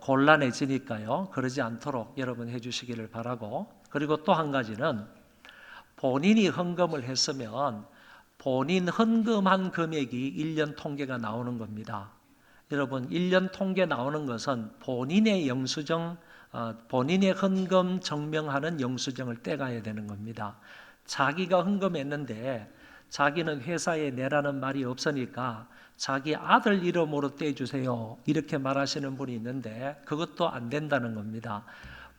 곤란해지니까요. 그러지 않도록 여러분 해주시기를 바라고, 그리고 또 한 가지는 본인이 헌금을 했으면 본인 헌금한 금액이 1년 통계가 나오는 겁니다. 여러분 1년 통계 나오는 것은 본인의 영수증, 본인의 헌금 증명하는 영수증을 떼가야 되는 겁니다. 자기가 헌금했는데 자기는 회사에 내라는 말이 없으니까 자기 아들 이름으로 떼주세요 이렇게 말하시는 분이 있는데 그것도 안 된다는 겁니다.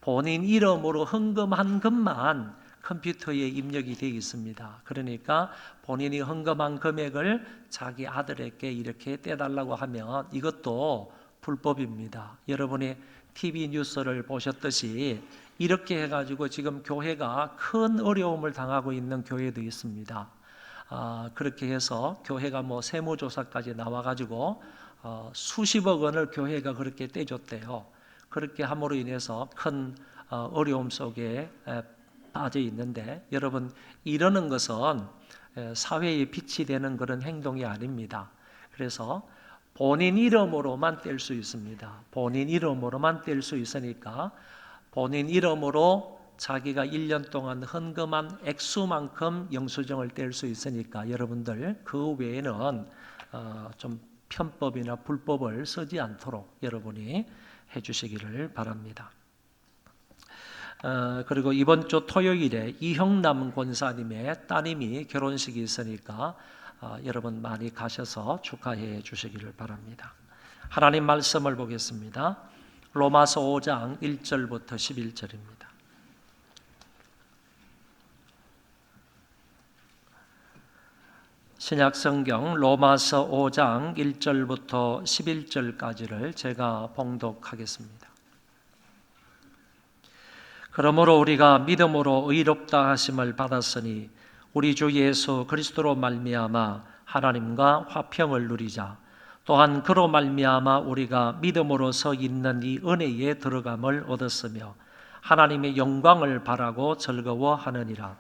본인 이름으로 헌금한 것만 컴퓨터에 입력이 되어 있습니다. 그러니까 본인이 헌금한 금액을 자기 아들에게 이렇게 떼달라고 하면 이것도 불법입니다. 여러분이 TV 뉴스를 보셨듯이 이렇게 해가지고 지금 교회가 큰 어려움을 당하고 있는 교회도 있습니다. 그렇게 해서 교회가 세무조사까지 나와가지고 수십억 원을 교회가 그렇게 떼줬대요. 그렇게 함으로 인해서 큰 어려움 속에 빠져 있는데 여러분 이러는 것은 사회에 빛이 되는 그런 행동이 아닙니다. 그래서 본인 이름으로만 뗄 수 있습니다. 본인 이름으로만 뗄 수 있으니까 본인 이름으로 자기가 1년 동안 헌금한 액수만큼 영수증을 뗄 수 있으니까 여러분들 그 외에는 좀 편법이나 불법을 쓰지 않도록 여러분이 해주시기를 바랍니다. 그리고 이번 주 토요일에 이형남 권사님의 따님이 결혼식이 있으니까 여러분 많이 가셔서 축하해 주시기를 바랍니다. 하나님 말씀을 보겠습니다. 로마서 5장 1절부터 11절입니다. 신약성경 로마서 5장 1절부터 11절까지를 제가 봉독하겠습니다. 그러므로 우리가 믿음으로 의롭다 하심을 받았으니 우리 주 예수 그리스도로 말미암아 하나님과 화평을 누리자. 또한 그로 말미암아 우리가 믿음으로서 있는 이 은혜에 들어감을 얻었으며 하나님의 영광을 바라고 즐거워하느니라.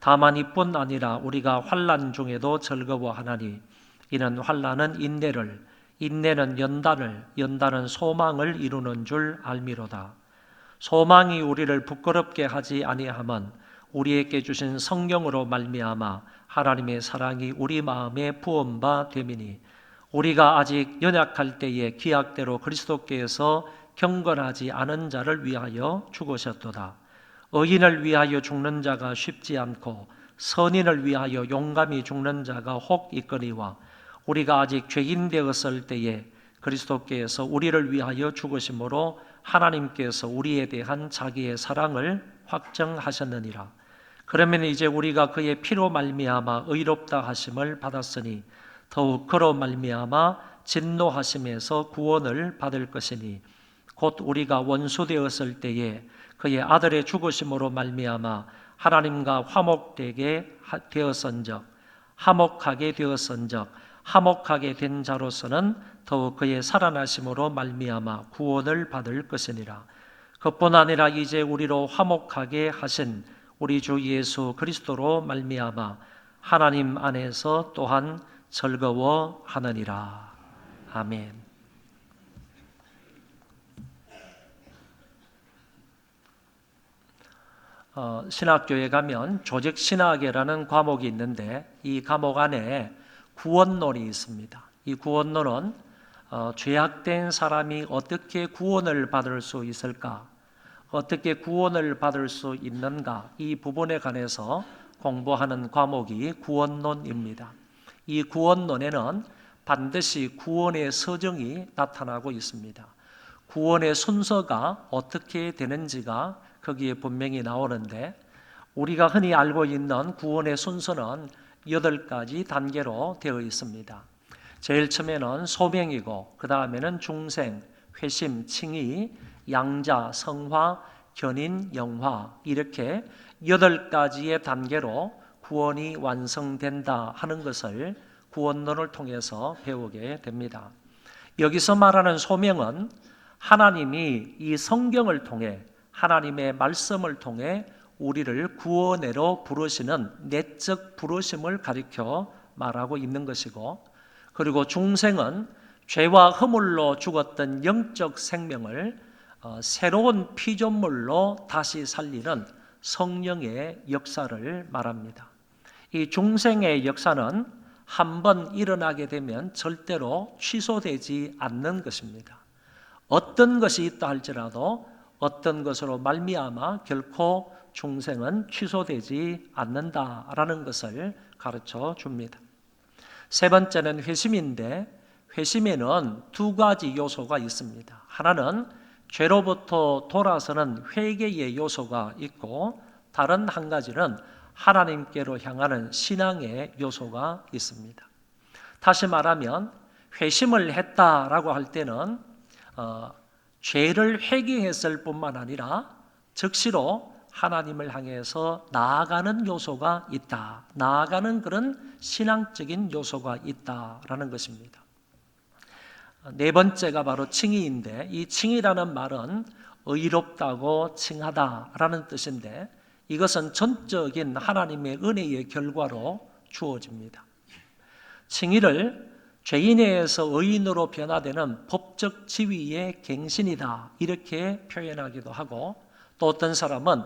다만 이뿐 아니라 우리가 환난 중에도 즐거워하나니 이는 환난은 인내를, 인내는 연단을, 연단은 소망을 이루는 줄 알미로다. 소망이 우리를 부끄럽게 하지 아니함은 우리에게 주신 성령으로 말미암아 하나님의 사랑이 우리 마음에 부은 바 됨이니 우리가 아직 연약할 때에 기약대로 그리스도께서 경건하지 않은 자를 위하여 죽으셨도다. 의인을 위하여 죽는 자가 쉽지 않고 선인을 위하여 용감히 죽는 자가 혹 있거니와 우리가 아직 죄인 되었을 때에 그리스도께서 우리를 위하여 죽으심으로 하나님께서 우리에 대한 자기의 사랑을 확정하셨느니라. 그러면 이제 우리가 그의 피로 말미암아 의롭다 하심을 받았으니 더욱 그로 말미암아 진노하심에서 구원을 받을 것이니 곧 우리가 원수 되었을 때에 그의 아들의 죽으심으로 말미암아 하나님과 화목되게 되었은즉 화목하게 되었은즉 화목하게 된 자로서는 더욱 그의 살아나심으로 말미암아 구원을 받을 것이니라. 그뿐 아니라 이제 우리로 화목하게 하신 우리 주 예수 그리스도로 말미암아 하나님 안에서 또한 즐거워하느니라. 아멘. 신학교에 가면 조직신학이라는 과목이 있는데 이 과목 안에 구원론이 있습니다. 이 구원론은 죄악된 사람이 어떻게 구원을 받을 수 있을까? 어떻게 구원을 받을 수 있는가? 이 부분에 관해서 공부하는 과목이 구원론입니다. 이 구원론에는 반드시 구원의 서정이 나타나고 있습니다. 구원의 순서가 어떻게 되는지가 거기에 분명히 나오는데 우리가 흔히 알고 있는 구원의 순서는 8가지 단계로 되어 있습니다. 제일 처음에는 소명이고 그 다음에는 중생, 회심, 칭의, 양자, 성화, 견인, 영화 이렇게 8가지의 단계로 구원이 완성된다 하는 것을 구원론을 통해서 배우게 됩니다. 여기서 말하는 소명은 하나님이 이 성경을 통해 하나님의 말씀을 통해 우리를 구원으로 부르시는 내적 부르심을 가리켜 말하고 있는 것이고 그리고 중생은 죄와 허물로 죽었던 영적 생명을 새로운 피조물로 다시 살리는 성령의 역사를 말합니다. 이 중생의 역사는 한번 일어나게 되면 절대로 취소되지 않는 것입니다. 어떤 것이 있다 할지라도 어떤 것으로 말미암아 결코 중생은 취소되지 않는다라는 것을 가르쳐 줍니다. 세 번째는 회심인데 회심에는 2가지 요소가 있습니다. 하나는 죄로부터 돌아서는 회개의 요소가 있고 다른 한 가지는 하나님께로 향하는 신앙의 요소가 있습니다. 다시 말하면 회심을 했다라고 할 때는 죄를 회개했을 뿐만 아니라 즉시로 하나님을 향해서 나아가는 요소가 있다. 나아가는 그런 신앙적인 요소가 있다라는 것입니다. 네 번째가 바로 칭의인데 이 칭의라는 말은 의롭다고 칭하다라는 뜻인데 이것은 전적인 하나님의 은혜의 결과로 주어집니다. 칭의를 죄인에서 의인으로 변화되는 법적 지위의 갱신이다 이렇게 표현하기도 하고 또 어떤 사람은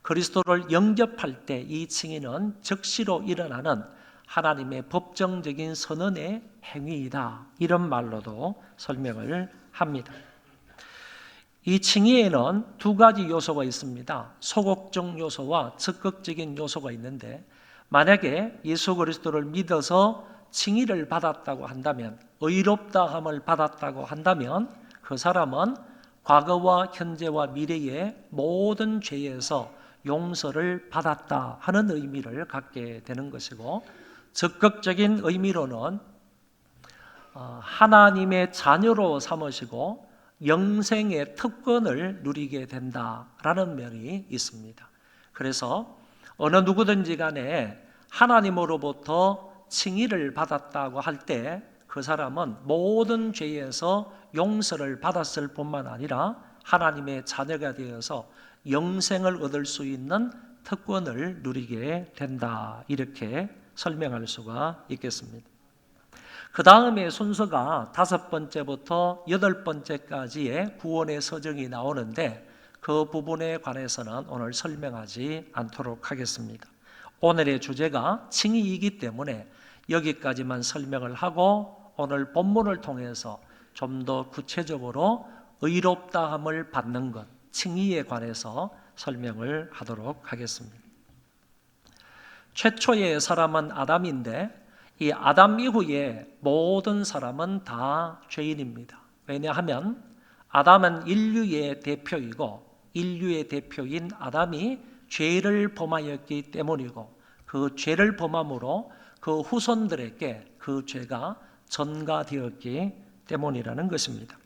그리스도를 영접할 때 이 칭의는 즉시로 일어나는 하나님의 법정적인 선언의 행위이다 이런 말로도 설명을 합니다. 이 칭의에는 2가지 요소가 있습니다. 소극적 요소와 적극적인 요소가 있는데 만약에 예수 그리스도를 믿어서 칭의를 받았다고 한다면 의롭다함을 받았다고 한다면 그 사람은 과거와 현재와 미래의 모든 죄에서 용서를 받았다 하는 의미를 갖게 되는 것이고 적극적인 의미로는 하나님의 자녀로 삼으시고 영생의 특권을 누리게 된다라는 면이 있습니다. 그래서 어느 누구든지 간에 하나님으로부터 칭의를 받았다고 할 때 그 사람은 모든 죄에서 용서를 받았을 뿐만 아니라 하나님의 자녀가 되어서 영생을 얻을 수 있는 특권을 누리게 된다. 이렇게 설명할 수가 있겠습니다. 그 다음에 순서가 5번째부터 8번째까지의 구원의 서정이 나오는데 그 부분에 관해서는 오늘 설명하지 않도록 하겠습니다. 오늘의 주제가 칭의이기 때문에 여기까지만 설명을 하고 오늘 본문을 통해서 좀 더 구체적으로 의롭다함을 받는 것, 칭의에 관해서 설명을 하도록 하겠습니다. 최초의 사람은 아담인데 이 아담 이후에 모든 사람은 다 죄인입니다. 왜냐하면 아담은 인류의 대표이고 인류의 대표인 아담이 죄를 범하였기 때문이고 그 죄를 범함으로 그 후손들에게 그 죄가 전가되었기 때문이라는 것입니다.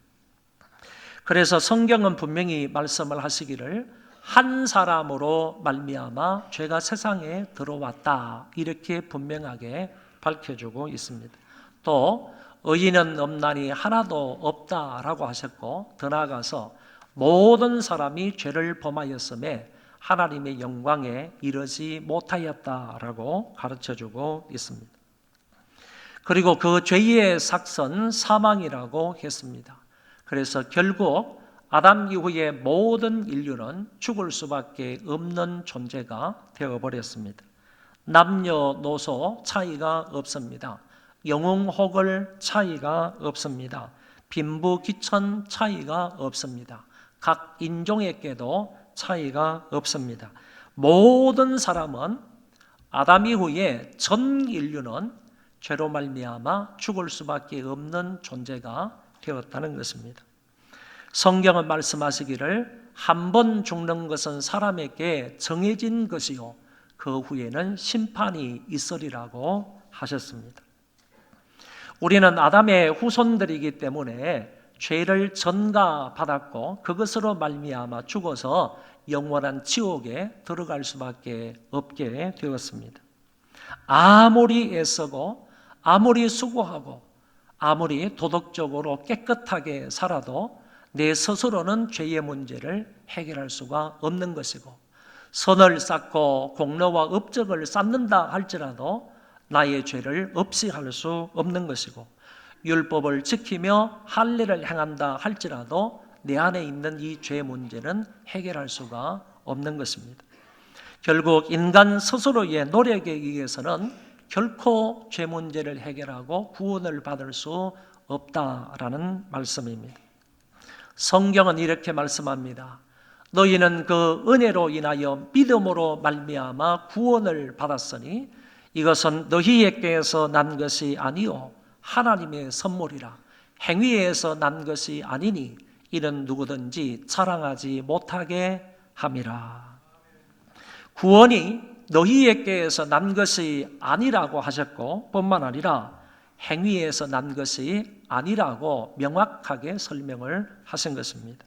그래서 성경은 분명히 말씀을 하시기를 한 사람으로 말미암아 죄가 세상에 들어왔다 이렇게 분명하게 밝혀주고 있습니다. 또 의인은 없나니 하나도 없다라고 하셨고 더 나아가서 모든 사람이 죄를 범하였음에 하나님의 영광에 이르지 못하였다라고 가르쳐주고 있습니다. 그리고 그 죄의 삭선 사망이라고 했습니다. 그래서 결국 아담 이후의 모든 인류는 죽을 수밖에 없는 존재가 되어버렸습니다. 남녀노소 차이가 없습니다. 영웅호걸 차이가 없습니다. 빈부귀천 차이가 없습니다. 각 인종에게도 차이가 없습니다. 모든 사람은 아담 이후에 전 인류는 죄로 말미암아 죽을 수밖에 없는 존재가 되었다는 것입니다. 성경은 말씀하시기를 한 번 죽는 것은 사람에게 정해진 것이요 그 후에는 심판이 있으리라고 하셨습니다. 우리는 아담의 후손들이기 때문에 죄를 전가받았고 그것으로 말미암아 죽어서 영원한 지옥에 들어갈 수밖에 없게 되었습니다. 아무리 애쓰고 아무리 수고하고 아무리 도덕적으로 깨끗하게 살아도 내 스스로는 죄의 문제를 해결할 수가 없는 것이고 선을 쌓고 공로와 업적을 쌓는다 할지라도 나의 죄를 없이 할 수 없는 것이고 율법을 지키며 할례를 행한다 할지라도 내 안에 있는 이 죄 문제는 해결할 수가 없는 것입니다. 결국 인간 스스로의 노력에 의해서는 결코 죄 문제를 해결하고 구원을 받을 수 없다라는 말씀입니다. 성경은 이렇게 말씀합니다. 너희는 그 은혜로 인하여 믿음으로 말미암아 구원을 받았으니 이것은 너희에게서 난 것이 아니요 하나님의 선물이라. 행위에서 난 것이 아니니 이는 누구든지 자랑하지 못하게 함이라. 구원이 너희에게서 난 것이 아니라고 하셨고 뿐만 아니라 행위에서 난 것이 아니라고 명확하게 설명을 하신 것입니다.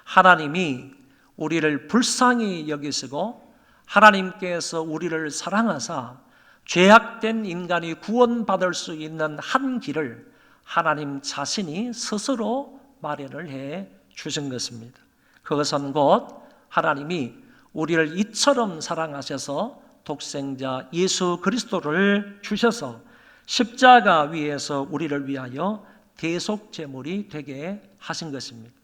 하나님이 우리를 불쌍히 여기시고 하나님께서 우리를 사랑하사 죄악된 인간이 구원받을 수 있는 한 길을 하나님 자신이 스스로 마련을 해 주신 것입니다. 그것은 곧 하나님이 우리를 이처럼 사랑하셔서 독생자 예수 그리스도를 주셔서 십자가 위에서 우리를 위하여 대속제물이 되게 하신 것입니다.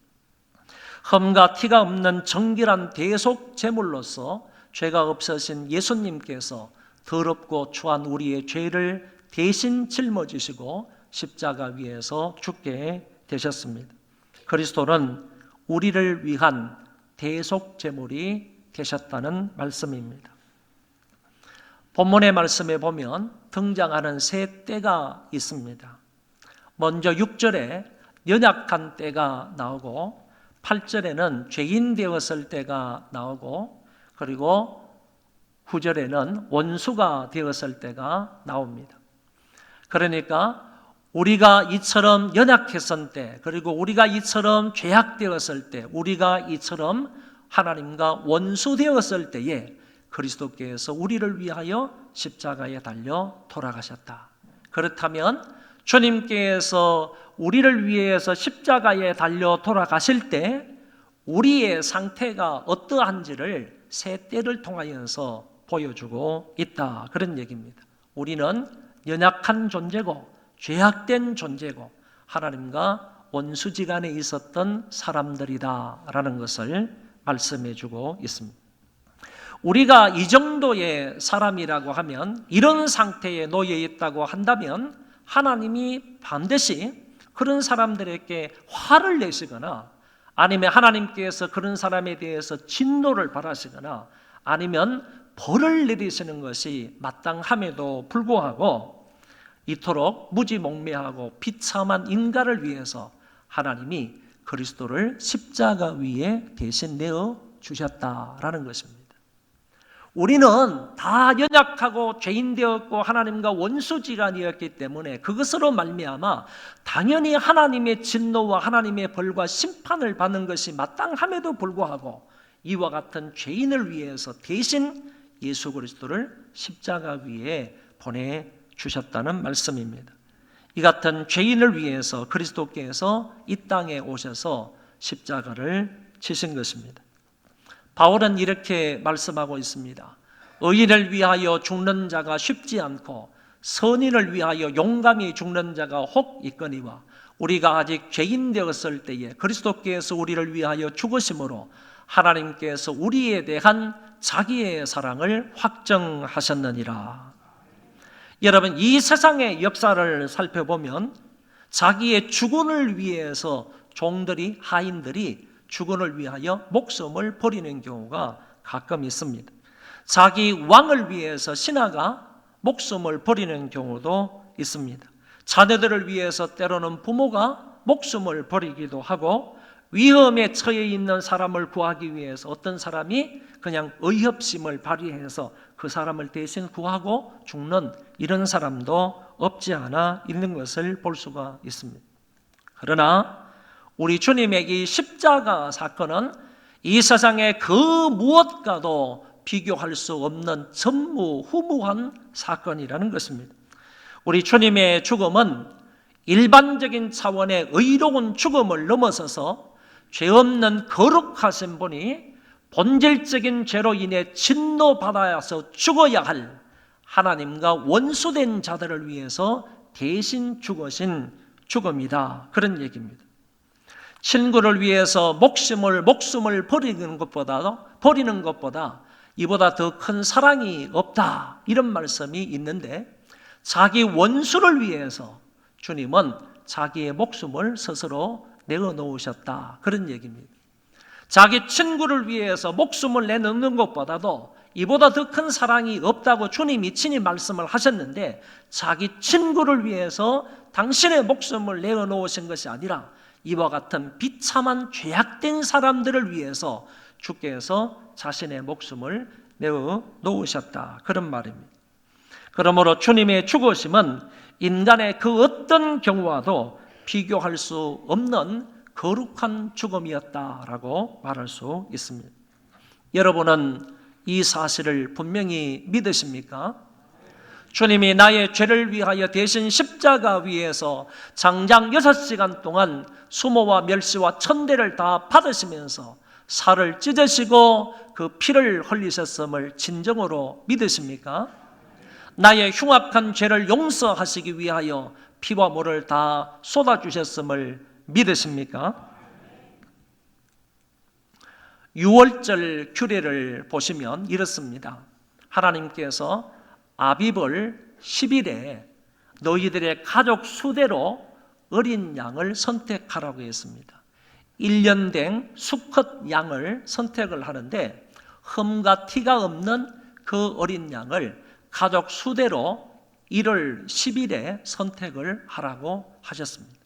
흠과 티가 없는 정결한 대속제물로서 죄가 없으신 예수님께서 더럽고 추한 우리의 죄를 대신 짊어지시고 십자가 위에서 죽게 되셨습니다. 그리스도는 우리를 위한 대속제물이 되셨다는 말씀입니다. 본문의 말씀에 보면 등장하는 세 때가 있습니다. 먼저 6절에 연약한 때가 나오고 8절에는 죄인 되었을 때가 나오고 그리고 9절에는 원수가 되었을 때가 나옵니다. 그러니까 우리가 이처럼 연약했을 때 그리고 우리가 이처럼 죄악되었을 때 우리가 이처럼 하나님과 원수되었을 때에 그리스도께서 우리를 위하여 십자가에 달려 돌아가셨다. 그렇다면 주님께서 우리를 위해서 십자가에 달려 돌아가실 때 우리의 상태가 어떠한지를 세 때를 통하여서 보여주고 있다. 그런 얘기입니다. 우리는 연약한 존재고 죄악된 존재고 하나님과 원수지간에 있었던 사람들이다라는 것을 말씀해주고 있습니다. 우리가 이 정도의 사람이라고 하면, 이런 상태에 놓여 있다고 한다면 하나님이 반드시 그런 사람들에게 화를 내시거나, 아니면 하나님께서 그런 사람에 대해서 진노를 바라시거나, 아니면 벌을 내리시는 것이 마땅함에도 불구하고 이토록 무지몽매하고 비참한 인간을 위해서 하나님이 그리스도를 십자가 위에 대신 내어 주셨다라는 것입니다. 우리는 다 연약하고 죄인 되었고 하나님과 원수지간이었기 때문에 그것으로 말미암아 당연히 하나님의 진노와 하나님의 벌과 심판을 받는 것이 마땅함에도 불구하고 이와 같은 죄인을 위해서 대신 예수 그리스도를 십자가 위에 보내주셨다는 말씀입니다. 이 같은 죄인을 위해서 그리스도께서 이 땅에 오셔서 십자가를 치신 것입니다. 바울은 이렇게 말씀하고 있습니다. 의인을 위하여 죽는 자가 쉽지 않고 선인을 위하여 용감히 죽는 자가 혹 있거니와 우리가 아직 죄인 되었을 때에 그리스도께서 우리를 위하여 죽으심으로 하나님께서 우리에 대한 자기의 사랑을 확정하셨느니라. 여러분, 이 세상의 역사를 살펴보면 자기의 주군을 위해서 종들이, 하인들이 주군을 위하여 목숨을 버리는 경우가 가끔 있습니다. 자기 왕을 위해서 신하가 목숨을 버리는 경우도 있습니다. 자녀들을 위해서 때로는 부모가 목숨을 버리기도 하고, 위험에 처해 있는 사람을 구하기 위해서 어떤 사람이 그냥 의협심을 발휘해서 그 사람을 대신 구하고 죽는 이런 사람도 없지 않아 있는 것을 볼 수가 있습니다. 그러나 우리 주님의 이 십자가 사건은 이 세상의 그 무엇과도 비교할 수 없는 전무후무한 사건이라는 것입니다. 우리 주님의 죽음은 일반적인 차원의 의로운 죽음을 넘어서서 죄 없는 거룩하신 분이 본질적인 죄로 인해 진노받아서 죽어야 할 하나님과 원수된 자들을 위해서 대신 죽으신 죽음이다. 그런 얘기입니다. 친구를 위해서 목숨을 버리는 것보다 이보다 더 큰 사랑이 없다, 이런 말씀이 있는데, 자기 원수를 위해서 주님은 자기의 목숨을 스스로 내어놓으셨다, 그런 얘기입니다. 자기 친구를 위해서 목숨을 내놓는 것보다도 이보다 더 큰 사랑이 없다고 주님이 친히 말씀을 하셨는데, 자기 친구를 위해서 당신의 목숨을 내어놓으신 것이 아니라 이와 같은 비참한 죄악된 사람들을 위해서 주께서 자신의 목숨을 내어 놓으셨다, 그런 말입니다. 그러므로 주님의 죽으심은 인간의 그 어떤 경우와도 비교할 수 없는 거룩한 죽음이었다라고 말할 수 있습니다. 여러분은 이 사실을 분명히 믿으십니까? 주님이 나의 죄를 위하여 대신 십자가 위에서 장장 6시간 동안 수모와 멸시와 천대를 다 받으시면서 살을 찢으시고 그 피를 흘리셨음을 진정으로 믿으십니까? 나의 흉악한 죄를 용서하시기 위하여 피와 물을 다 쏟아주셨음을 믿으십니까? 유월절 규례를 보시면 이렇습니다. 하나님께서 아비벌 10일에 너희들의 가족 수대로 어린 양을 선택하라고 했습니다. 1년 된 수컷 양을 선택을 하는데 흠과 티가 없는 그 어린 양을 가족 수대로 1월 10일에 선택을 하라고 하셨습니다.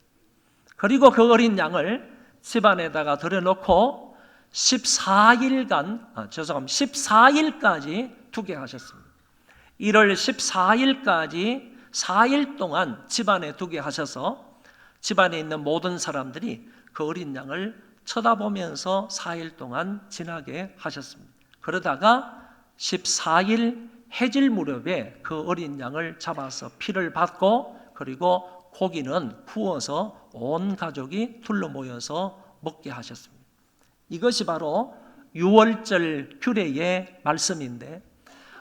그리고 그 어린 양을 집안에다가 들여놓고 14일까지 두게 하셨습니다. 1월 14일까지 4일 동안 집안에 두게 하셔서 집안에 있는 모든 사람들이 그 어린 양을 쳐다보면서 4일 동안 지나게 하셨습니다. 그러다가 14일 해질 무렵에 그 어린 양을 잡아서 피를 받고, 그리고 고기는 구워서 온 가족이 둘러 모여서 먹게 하셨습니다. 이것이 바로 유월절 규례의 말씀인데,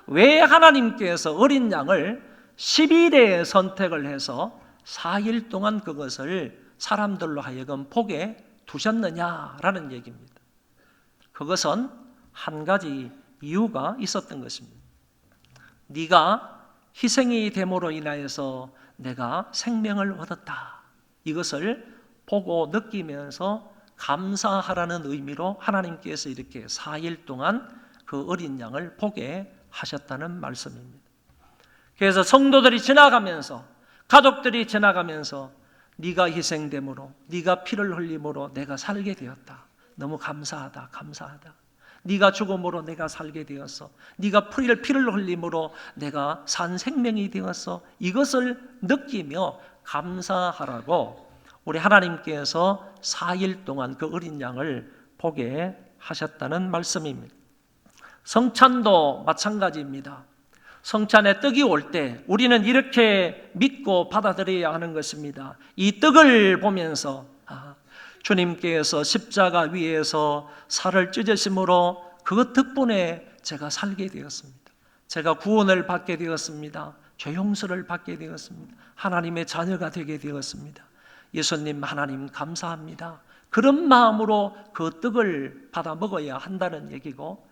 왜 하나님께서 어린 양을 10일에 선택을 해서 4일 동안 그것을 사람들로 하여금 보게 두셨느냐라는 얘기입니다. 그것은 한 가지 이유가 있었던 것입니다. 네가 희생이 됨으로 인하여서 내가 생명을 얻었다, 이것을 보고 느끼면서 감사하라는 의미로 하나님께서 이렇게 4일 동안 그 어린 양을 보게 하셨다는 말씀입니다. 그래서 성도들이 지나가면서, 가족들이 지나가면서 네가 희생됨으로, 네가 피를 흘림으로 내가 살게 되었다, 너무 감사하다, 감사하다. 네가 죽음으로 내가 살게 되었어, 네가 피를 흘림으로 내가 산 생명이 되었어, 이것을 느끼며 감사하라고 우리 하나님께서 4일 동안 그 어린 양을 보게 하셨다는 말씀입니다. 성찬도 마찬가지입니다. 성찬에 떡이 올 때 우리는 이렇게 믿고 받아들여야 하는 것입니다. 이 떡을 보면서 주님께서 십자가 위에서 살을 찢으심으로 그것 덕분에 제가 살게 되었습니다. 제가 구원을 받게 되었습니다. 죄 용서를 받게 되었습니다. 하나님의 자녀가 되게 되었습니다. 예수님, 하나님 감사합니다. 그런 마음으로 그 떡을 받아 먹어야 한다는 얘기고,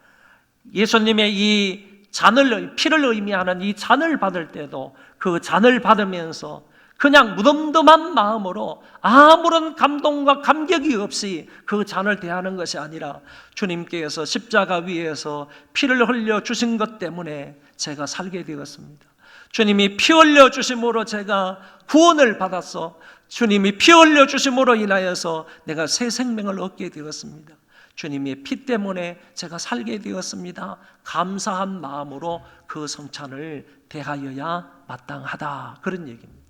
예수님의 이 잔을, 피를 의미하는 이 잔을 받을 때도 그 잔을 받으면서 그냥 무덤덤한 마음으로 아무런 감동과 감격이 없이 그 잔을 대하는 것이 아니라, 주님께서 십자가 위에서 피를 흘려 주신 것 때문에 제가 살게 되었습니다. 주님이 피 흘려 주심으로 제가 구원을 받았어. 주님이 피 흘려 주심으로 인하여서 내가 새 생명을 얻게 되었습니다. 주님의 피 때문에 제가 살게 되었습니다. 감사한 마음으로 그 성찬을 대하여야 마땅하다, 그런 얘기입니다.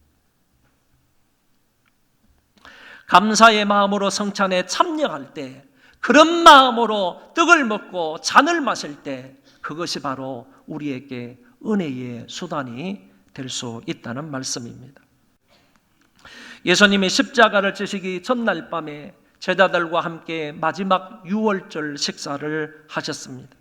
감사의 마음으로 성찬에 참여할 때, 그런 마음으로 떡을 먹고 잔을 마실 때, 그것이 바로 우리에게 은혜의 수단이 될 수 있다는 말씀입니다. 예수님이 십자가를 지시기 전날 밤에 제자들과 함께 마지막 유월절 식사를 하셨습니다.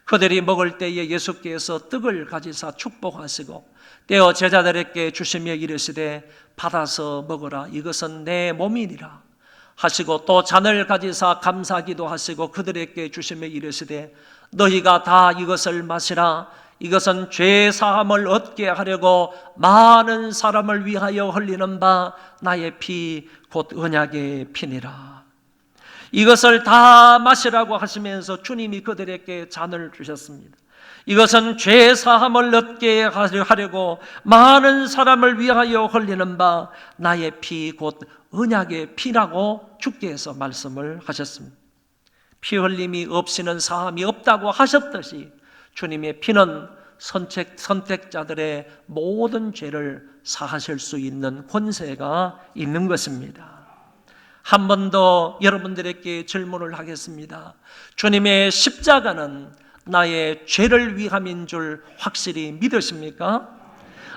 그들이 먹을 때에 예수께서 떡을 가지사 축복하시고 떼어 제자들에게 주시며 이르시되 받아서 먹으라, 이것은 내 몸이니라 하시고, 또 잔을 가지사 감사기도 하시고 그들에게 주시며 이르시되 너희가 다 이것을 마시라, 이것은 죄 사함을 얻게 하려고 많은 사람을 위하여 흘리는 바 나의 피 곧 언약의 피니라. 이것을 다 마시라고 하시면서 주님이 그들에게 잔을 주셨습니다. 이것은 죄 사함을 얻게 하려고 많은 사람을 위하여 흘리는 바 나의 피 곧 언약의 피라고 주께서 말씀을 하셨습니다. 피 흘림이 없이는 사함이 없다고 하셨듯이 주님의 피는 선택자들의 모든 죄를 사하실 수 있는 권세가 있는 것입니다. 한 번 더 여러분들에게 질문을 하겠습니다. 주님의 십자가는 나의 죄를 위함인 줄 확실히 믿으십니까?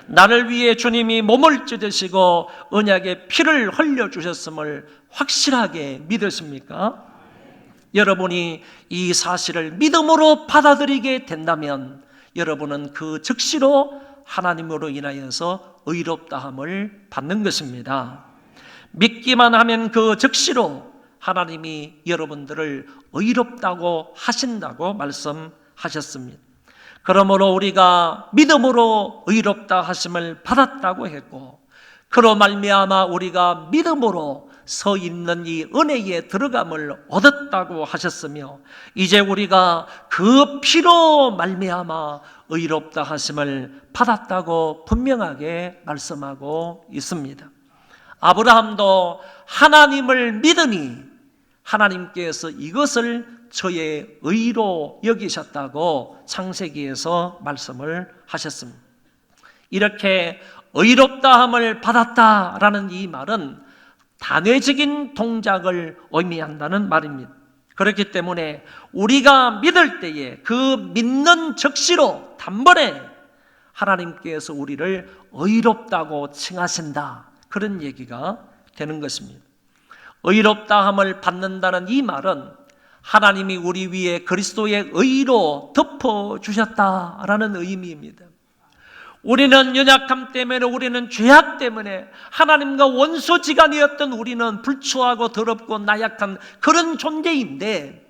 나를 위해 주님이 몸을 찢으시고 언약의 피를 흘려주셨음을 확실하게 믿으십니까? 여러분이 이 사실을 믿음으로 받아들이게 된다면 여러분은 그 즉시로 하나님으로 인하여서 의롭다함을 받는 것입니다. 믿기만 하면 그 즉시로 하나님이 여러분들을 의롭다고 하신다고 말씀하셨습니다. 그러므로 우리가 믿음으로 의롭다 하심을 받았다고 했고, 그로 말미암아 우리가 믿음으로 서 있는 이 은혜에 들어감을 얻었다고 하셨으며, 이제 우리가 그 피로 말미암아 의롭다 하심을 받았다고 분명하게 말씀하고 있습니다. 아브라함도 하나님을 믿으니 하나님께서 이것을 저의 의로 여기셨다고 창세기에서 말씀을 하셨습니다. 이렇게 의롭다함을 받았다라는 이 말은 단회적인 동작을 의미한다는 말입니다. 그렇기 때문에 우리가 믿을 때에 그 믿는 즉시로 단번에 하나님께서 우리를 의롭다고 칭하신다, 그런 얘기가 되는 것입니다. 의롭다함을 받는다는 이 말은 하나님이 우리 위에 그리스도의 의로 덮어주셨다라는 의미입니다. 우리는 연약함 때문에, 우리는 죄악 때문에 하나님과 원수지간이었던 우리는 불추하고 더럽고 나약한 그런 존재인데,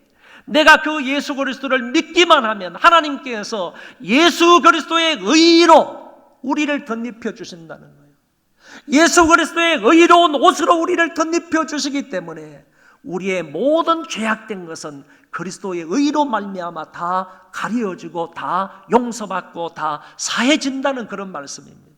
내가 그 예수 그리스도를 믿기만 하면 하나님께서 예수 그리스도의 의로 우리를 덧입혀 주신다는 거예요. 예수 그리스도의 의로운 옷으로 우리를 덧입혀 주시기 때문에 우리의 모든 죄악된 것은 그리스도의 의로 말미암아 다 가려지고 다 용서받고 다 사해진다는 그런 말씀입니다.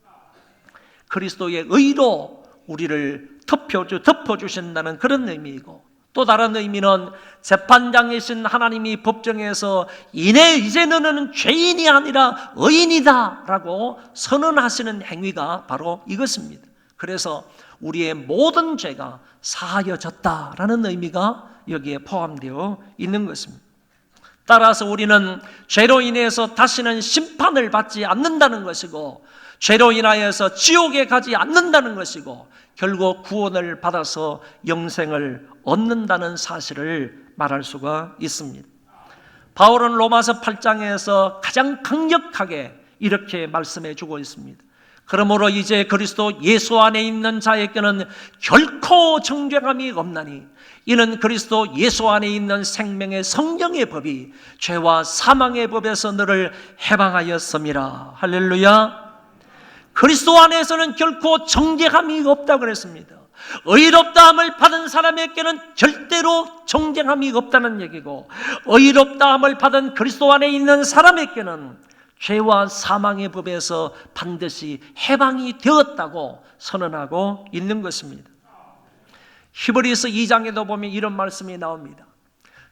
그리스도의 의로 우리를 덮어주신다는 그런 의미이고, 또 다른 의미는 재판장이신 하나님이 법정에서 이제 너는 죄인이 아니라 의인이다 라고 선언하시는 행위가 바로 이것입니다. 그래서 우리의 모든 죄가 사하여졌다라는 의미가 여기에 포함되어 있는 것입니다. 따라서 우리는 죄로 인해서 다시는 심판을 받지 않는다는 것이고, 죄로 인하여서 지옥에 가지 않는다는 것이고, 결국 구원을 받아서 영생을 얻는다는 사실을 말할 수가 있습니다. 바울은 로마서 8장에서 가장 강력하게 이렇게 말씀해 주고 있습니다. 그러므로 이제 그리스도 예수 안에 있는 자에게는 결코 정죄감이 없나니, 이는 그리스도 예수 안에 있는 생명의 성령의 법이 죄와 사망의 법에서 너를 해방하였음이라. 할렐루야. 그리스도 안에서는 결코 정죄함이 없다고 그랬습니다. 의롭다함을 받은 사람에게는 절대로 정죄함이 없다는 얘기고, 의롭다함을 받은 그리스도 안에 있는 사람에게는 죄와 사망의 법에서 반드시 해방이 되었다고 선언하고 있는 것입니다. 히브리서 2장에도 보면 이런 말씀이 나옵니다.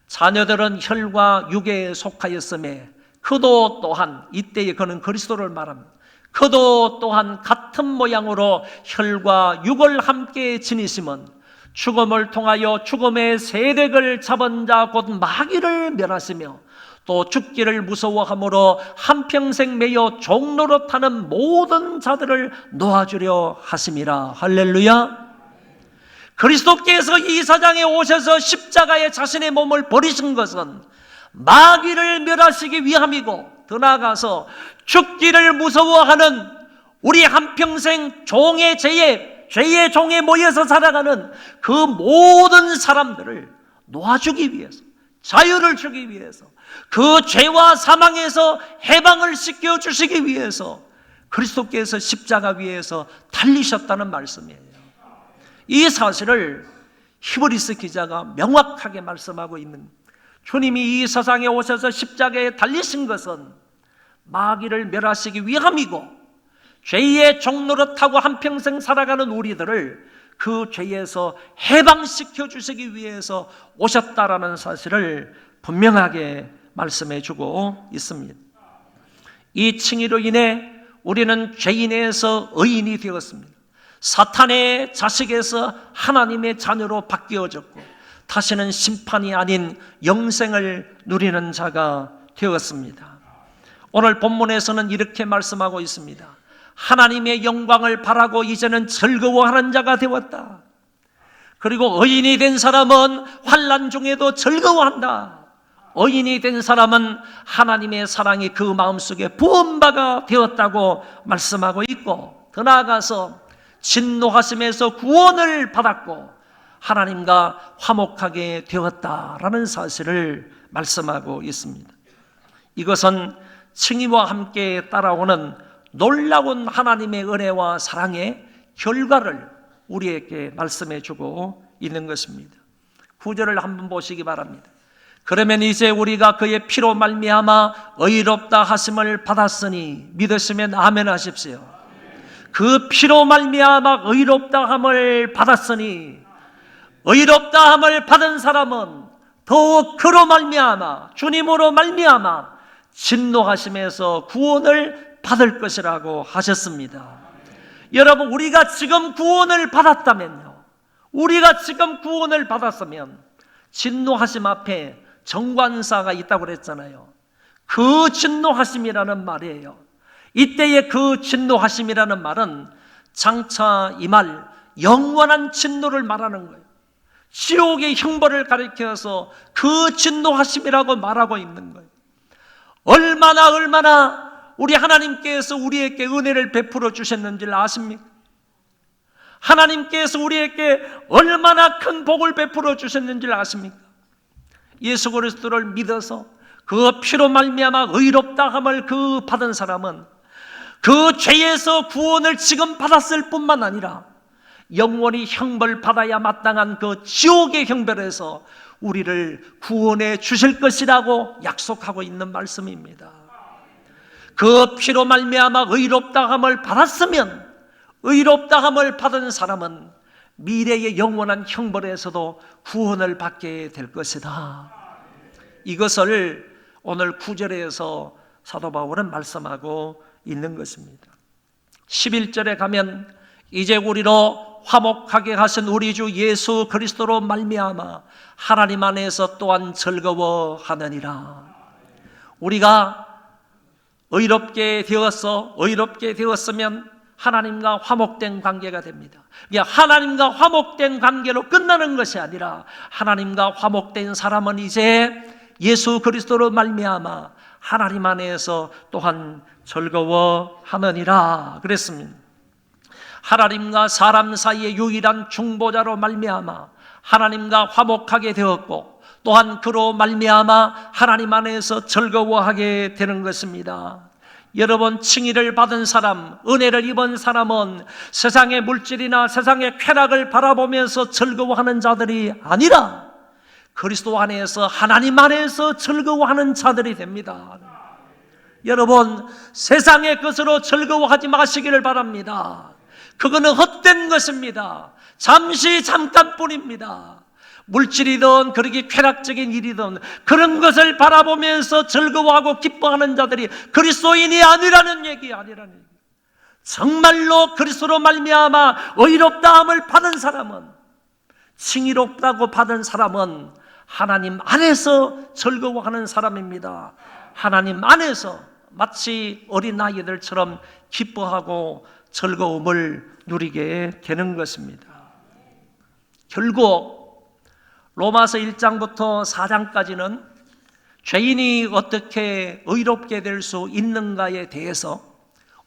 자녀들은 혈과 육에 속하였음에 그도 또한, 이때에 그는 그리스도를 말합니다. 그도 또한 같은 모양으로 혈과 육을 함께 지니심은 죽음을 통하여 죽음의 세력을 잡은 자 곧 마귀를 멸하시며, 또 죽기를 무서워함으로 한평생 매여 종노릇하는 모든 자들을 놓아주려 하심이라. 할렐루야. 그리스도께서 이 세상에 오셔서 십자가에 자신의 몸을 버리신 것은 마귀를 멸하시기 위함이고, 더 나아가서 죽기를 무서워하는 우리 한평생 종의 죄의 종에 모여서 살아가는 그 모든 사람들을 놓아주기 위해서, 자유를 주기 위해서, 그 죄와 사망에서 해방을 시켜주시기 위해서 그리스도께서 십자가 위에서 달리셨다는 말씀이에요. 이 사실을 히브리서 기자가 명확하게 말씀하고 있는, 주님이 이 세상에 오셔서 십자가에 달리신 것은 마귀를 멸하시기 위함이고, 죄의 종노릇하고 한평생 살아가는 우리들을 그 죄에서 해방시켜 주시기 위해서 오셨다라는 사실을 분명하게 말씀해 주고 있습니다. 이 칭의로 인해 우리는 죄인에서 의인이 되었습니다. 사탄의 자식에서 하나님의 자녀로 바뀌어졌고, 다시는 심판이 아닌 영생을 누리는 자가 되었습니다. 오늘 본문에서는 이렇게 말씀하고 있습니다. 하나님의 영광을 바라고 이제는 즐거워하는 자가 되었다. 그리고 의인이 된 사람은 환난 중에도 즐거워한다. 의인이 된 사람은 하나님의 사랑이 그 마음속에 부은 바가 되었다고 말씀하고 있고, 더 나아가서 진노하심에서 구원을 받았고 하나님과 화목하게 되었다라는 사실을 말씀하고 있습니다. 이것은 칭의와 함께 따라오는 놀라운 하나님의 은혜와 사랑의 결과를 우리에게 말씀해 주고 있는 것입니다. 9절을 한번 보시기 바랍니다. 그러면 이제 우리가 그의 피로 말미암아 의롭다 하심을 받았으니 믿으시면 아멘 하십시오. 그 피로 말미암아 의롭다 함을 받았으니, 의롭다 함을 받은 사람은 더욱 그로 말미암아, 주님으로 말미암아 진노하심에서 구원을 받을 것이라고 하셨습니다. 여러분, 우리가 지금 구원을 받았다면요, 우리가 지금 구원을 받았으면 진노하심 앞에 정관사가 있다고 그랬잖아요. 그 진노하심이라는 말이에요. 이때의 그 진노하심이라는 말은 장차 이 말 영원한 진노를 말하는 거예요. 지옥의 형벌을 가리켜서 그 진노하심이라고 말하고 있는 거예요. 얼마나 우리 하나님께서 우리에게 은혜를 베풀어 주셨는지를 아십니까? 하나님께서 우리에게 얼마나 큰 복을 베풀어 주셨는지를 아십니까? 예수 그리스도를 믿어서 그 피로 말미암아 의롭다함을 그 받은 사람은 그 죄에서 구원을 지금 받았을 뿐만 아니라 영원히 형벌 받아야 마땅한 그 지옥의 형벌에서 우리를 구원해 주실 것이라고 약속하고 있는 말씀입니다. 그 피로 말미암아 의롭다함을 받았으면 의롭다함을 받은 사람은 미래의 영원한 형벌에서도 구원을 받게 될 것이다. 이것을 오늘 9절에서 사도 바울은 말씀하고 있는 것입니다. 11절에 가면 이제 우리로 화목하게 하신 우리 주 예수 그리스도로 말미암아 하나님 안에서 또한 즐거워하느니라. 우리가 의롭게 되었으면 하나님과 화목된 관계가 됩니다. 하나님과 화목된 관계로 끝나는 것이 아니라 하나님과 화목된 사람은 이제 예수 그리스도로 말미암아 하나님 안에서 또한 즐거워하느니라 그랬습니다. 하나님과 사람 사이의 유일한 중보자로 말미암아 하나님과 화목하게 되었고 또한 그로 말미암아 하나님 안에서 즐거워하게 되는 것입니다. 여러분, 칭의를 받은 사람, 은혜를 입은 사람은 세상의 물질이나 세상의 쾌락을 바라보면서 즐거워하는 자들이 아니라 그리스도 안에서 하나님 안에서 즐거워하는 자들이 됩니다. 여러분, 세상의 것으로 즐거워하지 마시기를 바랍니다. 그거는 헛된 것입니다. 잠깐뿐입니다. 물질이든 그렇게 쾌락적인 일이든 그런 것을 바라보면서 즐거워하고 기뻐하는 자들이 그리스도인이 아니라는 얘기. 정말로 그리스도로 말미암아 의롭다함을 받은 사람은, 칭의롭다고 받은 사람은 하나님 안에서 즐거워하는 사람입니다. 하나님 안에서 마치 어린아이들처럼 기뻐하고 즐거움을 누리게 되는 것입니다. 결국 로마서 1장부터 4장까지는 죄인이 어떻게 의롭게 될 수 있는가에 대해서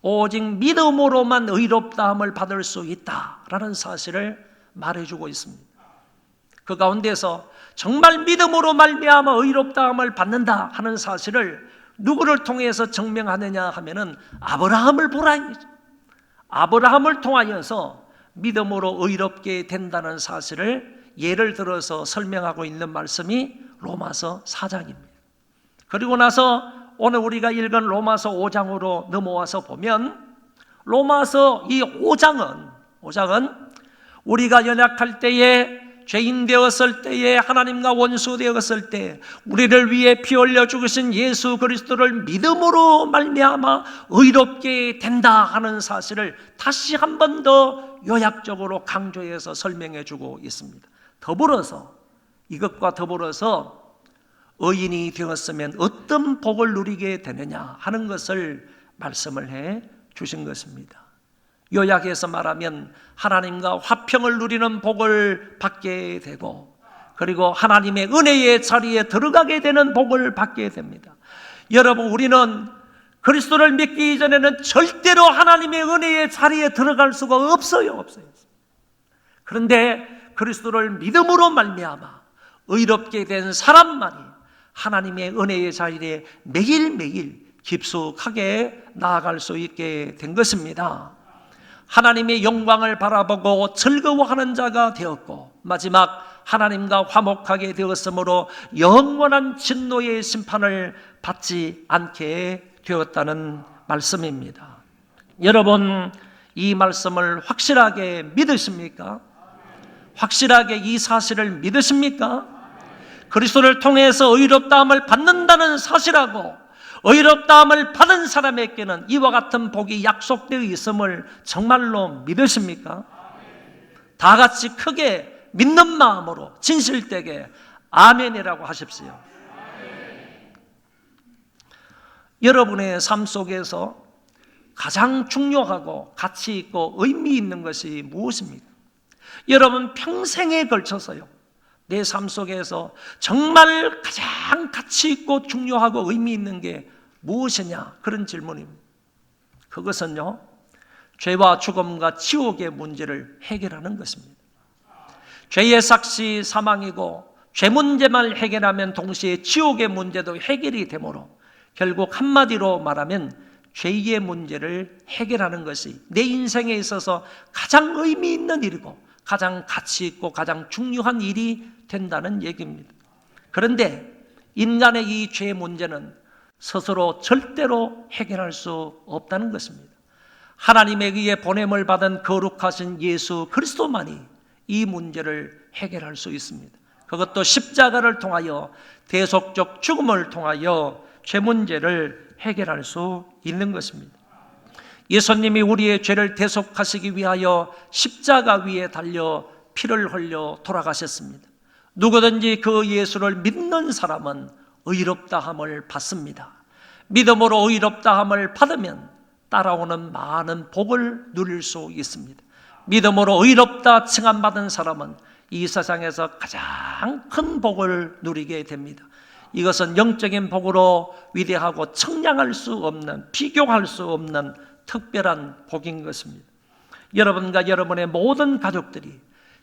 오직 믿음으로만 의롭다함을 받을 수 있다라는 사실을 말해주고 있습니다. 그 가운데서 정말 믿음으로 말미암아 의롭다함을 받는다 하는 사실을 누구를 통해서 증명하느냐 하면은 아브라함을 보라. 아브라함을 통하여서 믿음으로 의롭게 된다는 사실을 예를 들어서 설명하고 있는 말씀이 로마서 4장입니다. 그리고 나서 오늘 우리가 읽은 로마서 5장으로 넘어와서 보면 로마서 이 5장은 우리가 연약할 때에, 죄인 되었을 때에, 하나님과 원수 되었을 때 우리를 위해 피 흘려 죽으신 예수 그리스도를 믿음으로 말미암아 의롭게 된다 하는 사실을 다시 한 번 더 요약적으로 강조해서 설명해 주고 있습니다. 이것과 더불어서 의인이 되었으면 어떤 복을 누리게 되느냐 하는 것을 말씀을 해 주신 것입니다. 요약해서 말하면 하나님과 화평을 누리는 복을 받게 되고, 그리고 하나님의 은혜의 자리에 들어가게 되는 복을 받게 됩니다. 여러분, 우리는 그리스도를 믿기 이전에는 절대로 하나님의 은혜의 자리에 들어갈 수가 없어요. 그런데 그리스도를 믿음으로 말미암아 의롭게 된 사람만이 하나님의 은혜의 자리에 매일매일 깊숙하게 나아갈 수 있게 된 것입니다. 하나님의 영광을 바라보고 즐거워하는 자가 되었고, 마지막 하나님과 화목하게 되었으므로 영원한 진노의 심판을 받지 않게 되었다는 말씀입니다. 여러분, 이 말씀을 확실하게 믿으십니까? 확실하게 이 사실을 믿으십니까? 그리스도를 통해서 의롭다함을 받는다는 사실하고 의롭다함을 받은 사람에게는 이와 같은 복이 약속되어 있음을 정말로 믿으십니까? 다 같이 크게 믿는 마음으로 진실되게 아멘이라고 하십시오. 여러분의 삶 속에서 가장 중요하고 가치 있고 의미 있는 것이 무엇입니까? 여러분 평생에 걸쳐서요, 내 삶 속에서 정말 가장 가치 있고 중요하고 의미 있는 게 무엇이냐? 그런 질문입니다. 그것은요, 죄와 죽음과 지옥의 문제를 해결하는 것입니다. 죄의 삭시 사망이고 죄 문제만 해결하면 동시에 지옥의 문제도 해결이 되므로 결국 한마디로 말하면 죄의 문제를 해결하는 것이 내 인생에 있어서 가장 의미 있는 일이고 가장 가치 있고 가장 중요한 일이 된다는 얘기입니다. 그런데 인간의 이 죄의 문제는 스스로 절대로 해결할 수 없다는 것입니다. 하나님에 의해 보냄을 받은 거룩하신 예수 그리스도만이 이 문제를 해결할 수 있습니다. 그것도 십자가를 통하여 대속적 죽음을 통하여 죄 문제를 해결할 수 있는 것입니다. 예수님이 우리의 죄를 대속하시기 위하여 십자가 위에 달려 피를 흘려 돌아가셨습니다. 누구든지 그 예수를 믿는 사람은 의롭다함을 받습니다. 믿음으로 의롭다함을 받으면 따라오는 많은 복을 누릴 수 있습니다. 믿음으로 의롭다 칭함받은 사람은 이 세상에서 가장 큰 복을 누리게 됩니다. 이것은 영적인 복으로 위대하고 청량할 수 없는, 비교할 수 없는 특별한 복인 것입니다. 여러분과 여러분의 모든 가족들이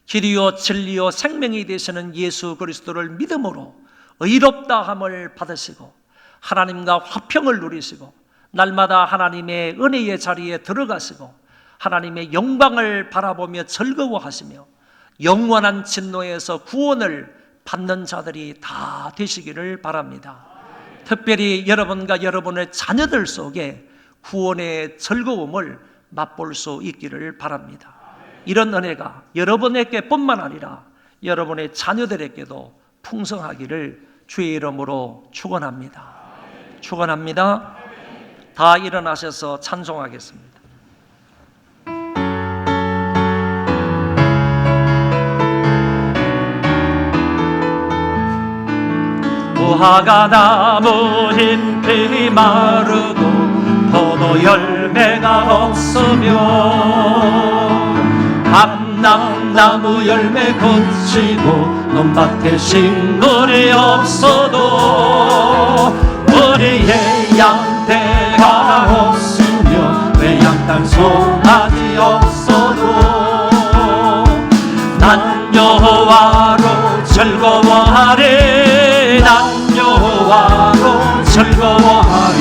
길이요 진리요 생명이 되시는 예수 그리스도를 믿음으로 의롭다함을 받으시고 하나님과 화평을 누리시고 날마다 하나님의 은혜의 자리에 들어가시고 하나님의 영광을 바라보며 즐거워하시며 영원한 진노에서 구원을 받는 자들이 다 되시기를 바랍니다. 특별히 여러분과 여러분의 자녀들 속에 구원의 즐거움을 맛볼 수 있기를 바랍니다. 이런 은혜가 여러분에게 뿐만 아니라 여러분의 자녀들에게도 풍성하기를 주의 이름으로 축원합니다. 축원합니다. 다 일어나셔서 찬송하겠습니다. 무화과 나무 잎이 마르고 포도 열매가 없으며 감람나무 열매 그치고 논밭에 식물이 없어도 우리의 양떼가 없으며 외양간 송아지 없어도 난 여호와로 즐거워하리 난 여호와로 즐거워하리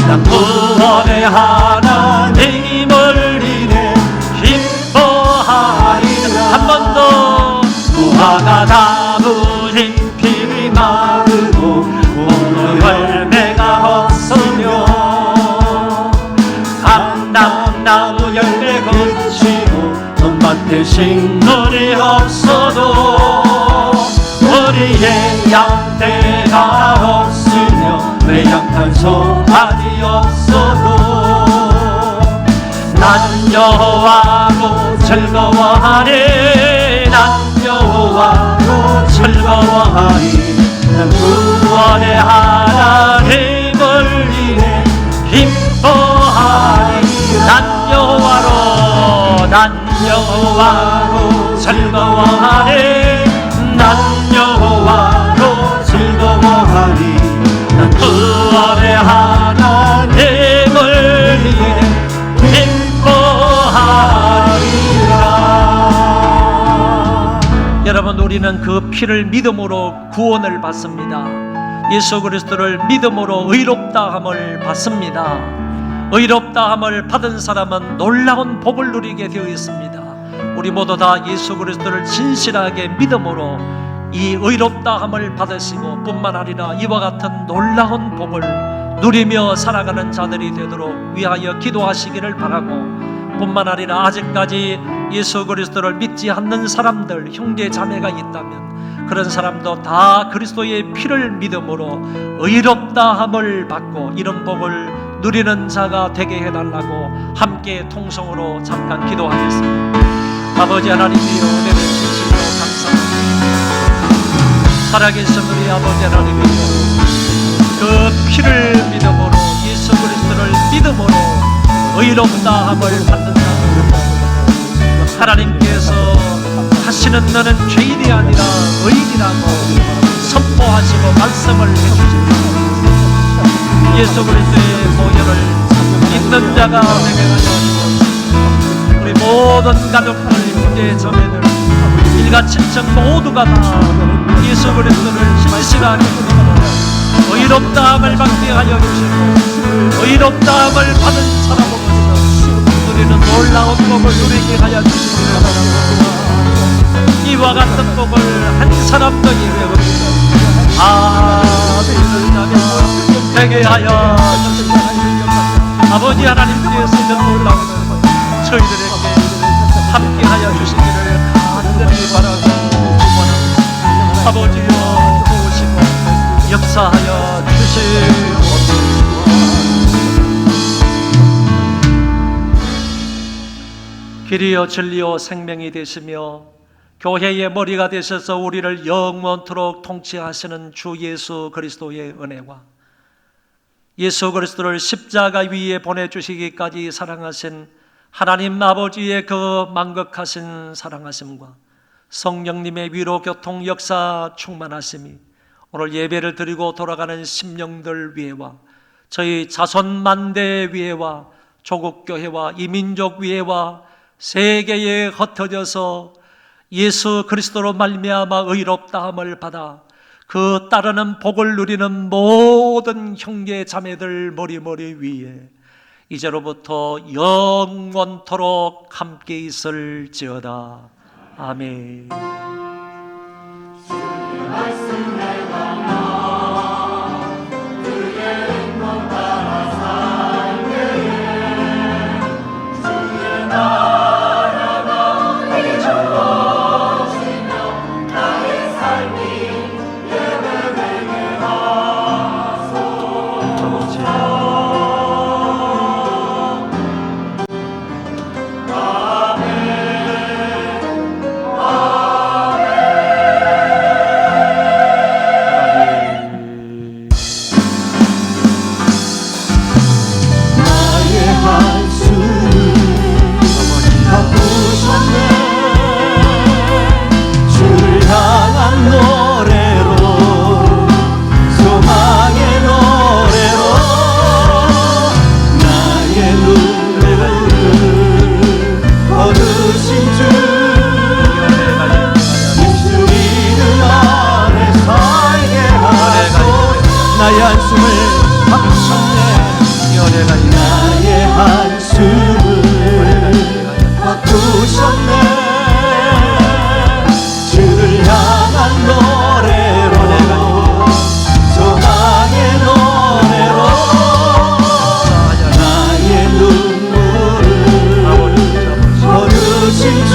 난 구원의 하나님을 인해 기뻐하리 한 번 더 무화과 나무 잎이 마르고 포도 열매가 없으며 감람나무 열매 그치고 논밭에 식물이 없어도 우리의 양떼가 없으며 외양간 송아지 없어도 난 여호와로 즐거워하리 난 여호와로 즐거워하리 난 구원의 하나님을 인해 기뻐하리 난 여호와로 즐거워하리 난 여호와로 즐거워하리 난 구원의 하나님을 위해 기뻐하리라. 여러분, 우리는 그 피를 믿음으로 구원을 받습니다. 예수 그리스도를 믿음으로 의롭다함을 받습니다. 의롭다함을 받은 사람은 놀라운 복을 누리게 되어 있습니다. 우리 모두 다 예수 그리스도를 진실하게 믿음으로 이 의롭다함을 받으시고 뿐만 아니라 이와 같은 놀라운 복을 누리며 살아가는 자들이 되도록 위하여 기도하시기를 바라고, 뿐만 아니라 아직까지 예수 그리스도를 믿지 않는 사람들, 형제 자매가 있다면 그런 사람도 다 그리스도의 피를 믿음으로 의롭다함을 받고 이런 복을 누리는 자가 되게 해달라고 함께 통성으로 잠깐 기도하겠습니다. 아버지 하나님이여, 은혜를 주시며 감사합니다. 살아계신 우리 아버지 하나님이여, 그 피를 믿음으로 예수 그리스도를 믿음으로 의롭다함을 받는 자들, 하나님께서 하시는 너는 죄인이 아니라 의인이다. 것이라고 선포하시고 말씀을 해주십니다. 예수 그리스도의 보혈을 믿는 자가 되게 하여 주옵소서. 우리 모든 가족들, 형제 자매들, 일가 친척 모두가 다 예수 그리스도를 신실하게 의롭다함을 받게 하여 주시고 의롭다함을 받은 사람으로서 우리는 놀라운 복을 누리게 하여 주시옵소서. 이와 같은 복을 한 사람도 예외 없이 되게 하여 주시옵소서. 아버지 하나님께서 놀라운 저희들에게 함께 하여 주시기를 간절히 바라고 축원합니다. 아버지여 도우시고 역사하여 주시옵소서. 길이요 진리요 생명이 되시며 교회의 머리가 되셔서 우리를 영원토록 통치하시는 주 예수 그리스도의 은혜와 예수 그리스도를 십자가 위에 보내주시기까지 사랑하신 하나님 아버지의 그 만극하신 사랑하심과 성령님의 위로 교통 역사 충만하심이 오늘 예배를 드리고 돌아가는 심령들 위에와 저희 자손 만대 위에와 조국교회와 이민족 위에와 세계에 흩어져서 예수 그리스도로 말미암아 의롭다함을 받아 그 따르는 복을 누리는 모든 형제 자매들 머리 위에 이제로부터 영원토록 함께 있을지어다. 아멘. 나의 한숨을 바꾸셨네. 나의 한숨을 바꾸셨네. 주를 향한 노래로 소망의 노래로 나의 눈물을 거두신 주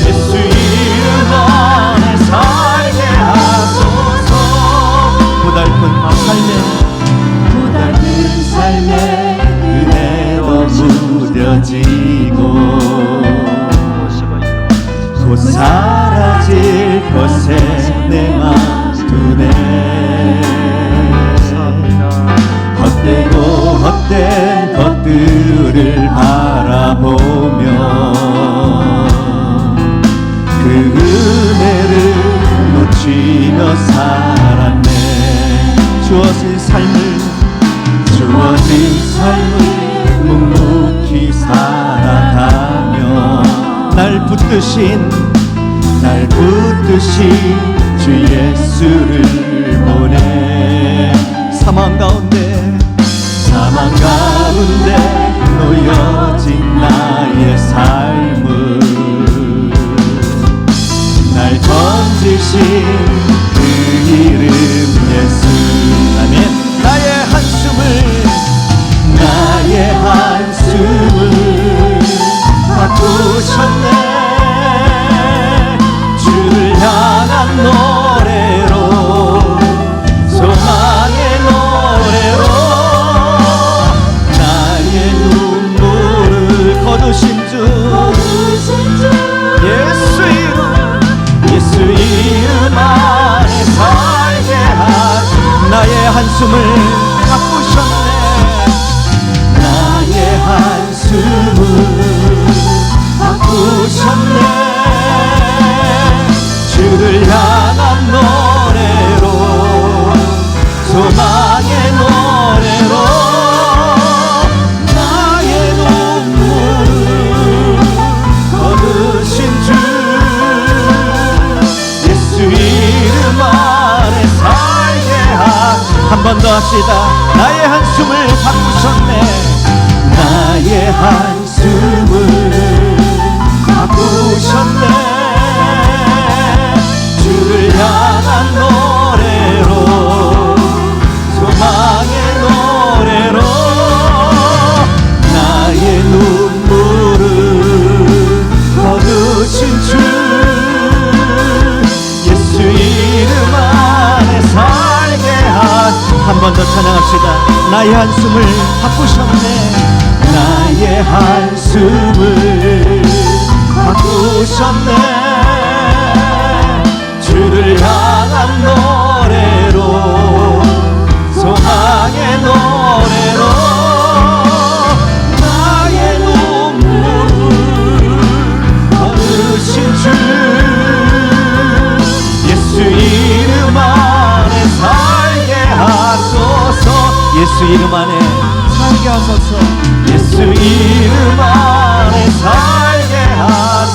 예수 이름 안에 살게 하소서. 고달픈 삶에 은혜로 무뎌지고 곧 사라질 것에 내 맘 두네. 헛되고 헛된 것들을 바라보며 그 은혜를 놓치며 살았네. 주어진 삶을 묵묵히 살아가며 날 붙드신 주 예수를 보내. 사망 가운데 놓여진 나의 삶을 날 건지신 그 이름 예수. 아멘. 나의 한숨을 바꾸셨네. 주를 향한 노래로 소망의 노래로 나의 눈물을 거두신 주 예수 이름 안에 살게 하시. 나의 한숨을 바꾸셨네. 나의 한숨을 바꾸셨네. 찬양합시다. 나의 한숨을 바꾸셨네. 나의 한숨을 바꾸셨네. 주를 향한 노래로, 소망의 노래로 나의 눈물을 거두신 주, 예수 이름 안에 살게 한 번 더 찬양합시다. 나의 한숨을 바꾸셨네. 나의 한숨을 바꾸셨네. 주를 향한 노래로, 소망의 노래로 나의 눈물을 거두신 주, 예수 이름 안에 살게 하소서. 예수 이름 안에 살게 하소서. 예수 이름 안에 살게 하소서.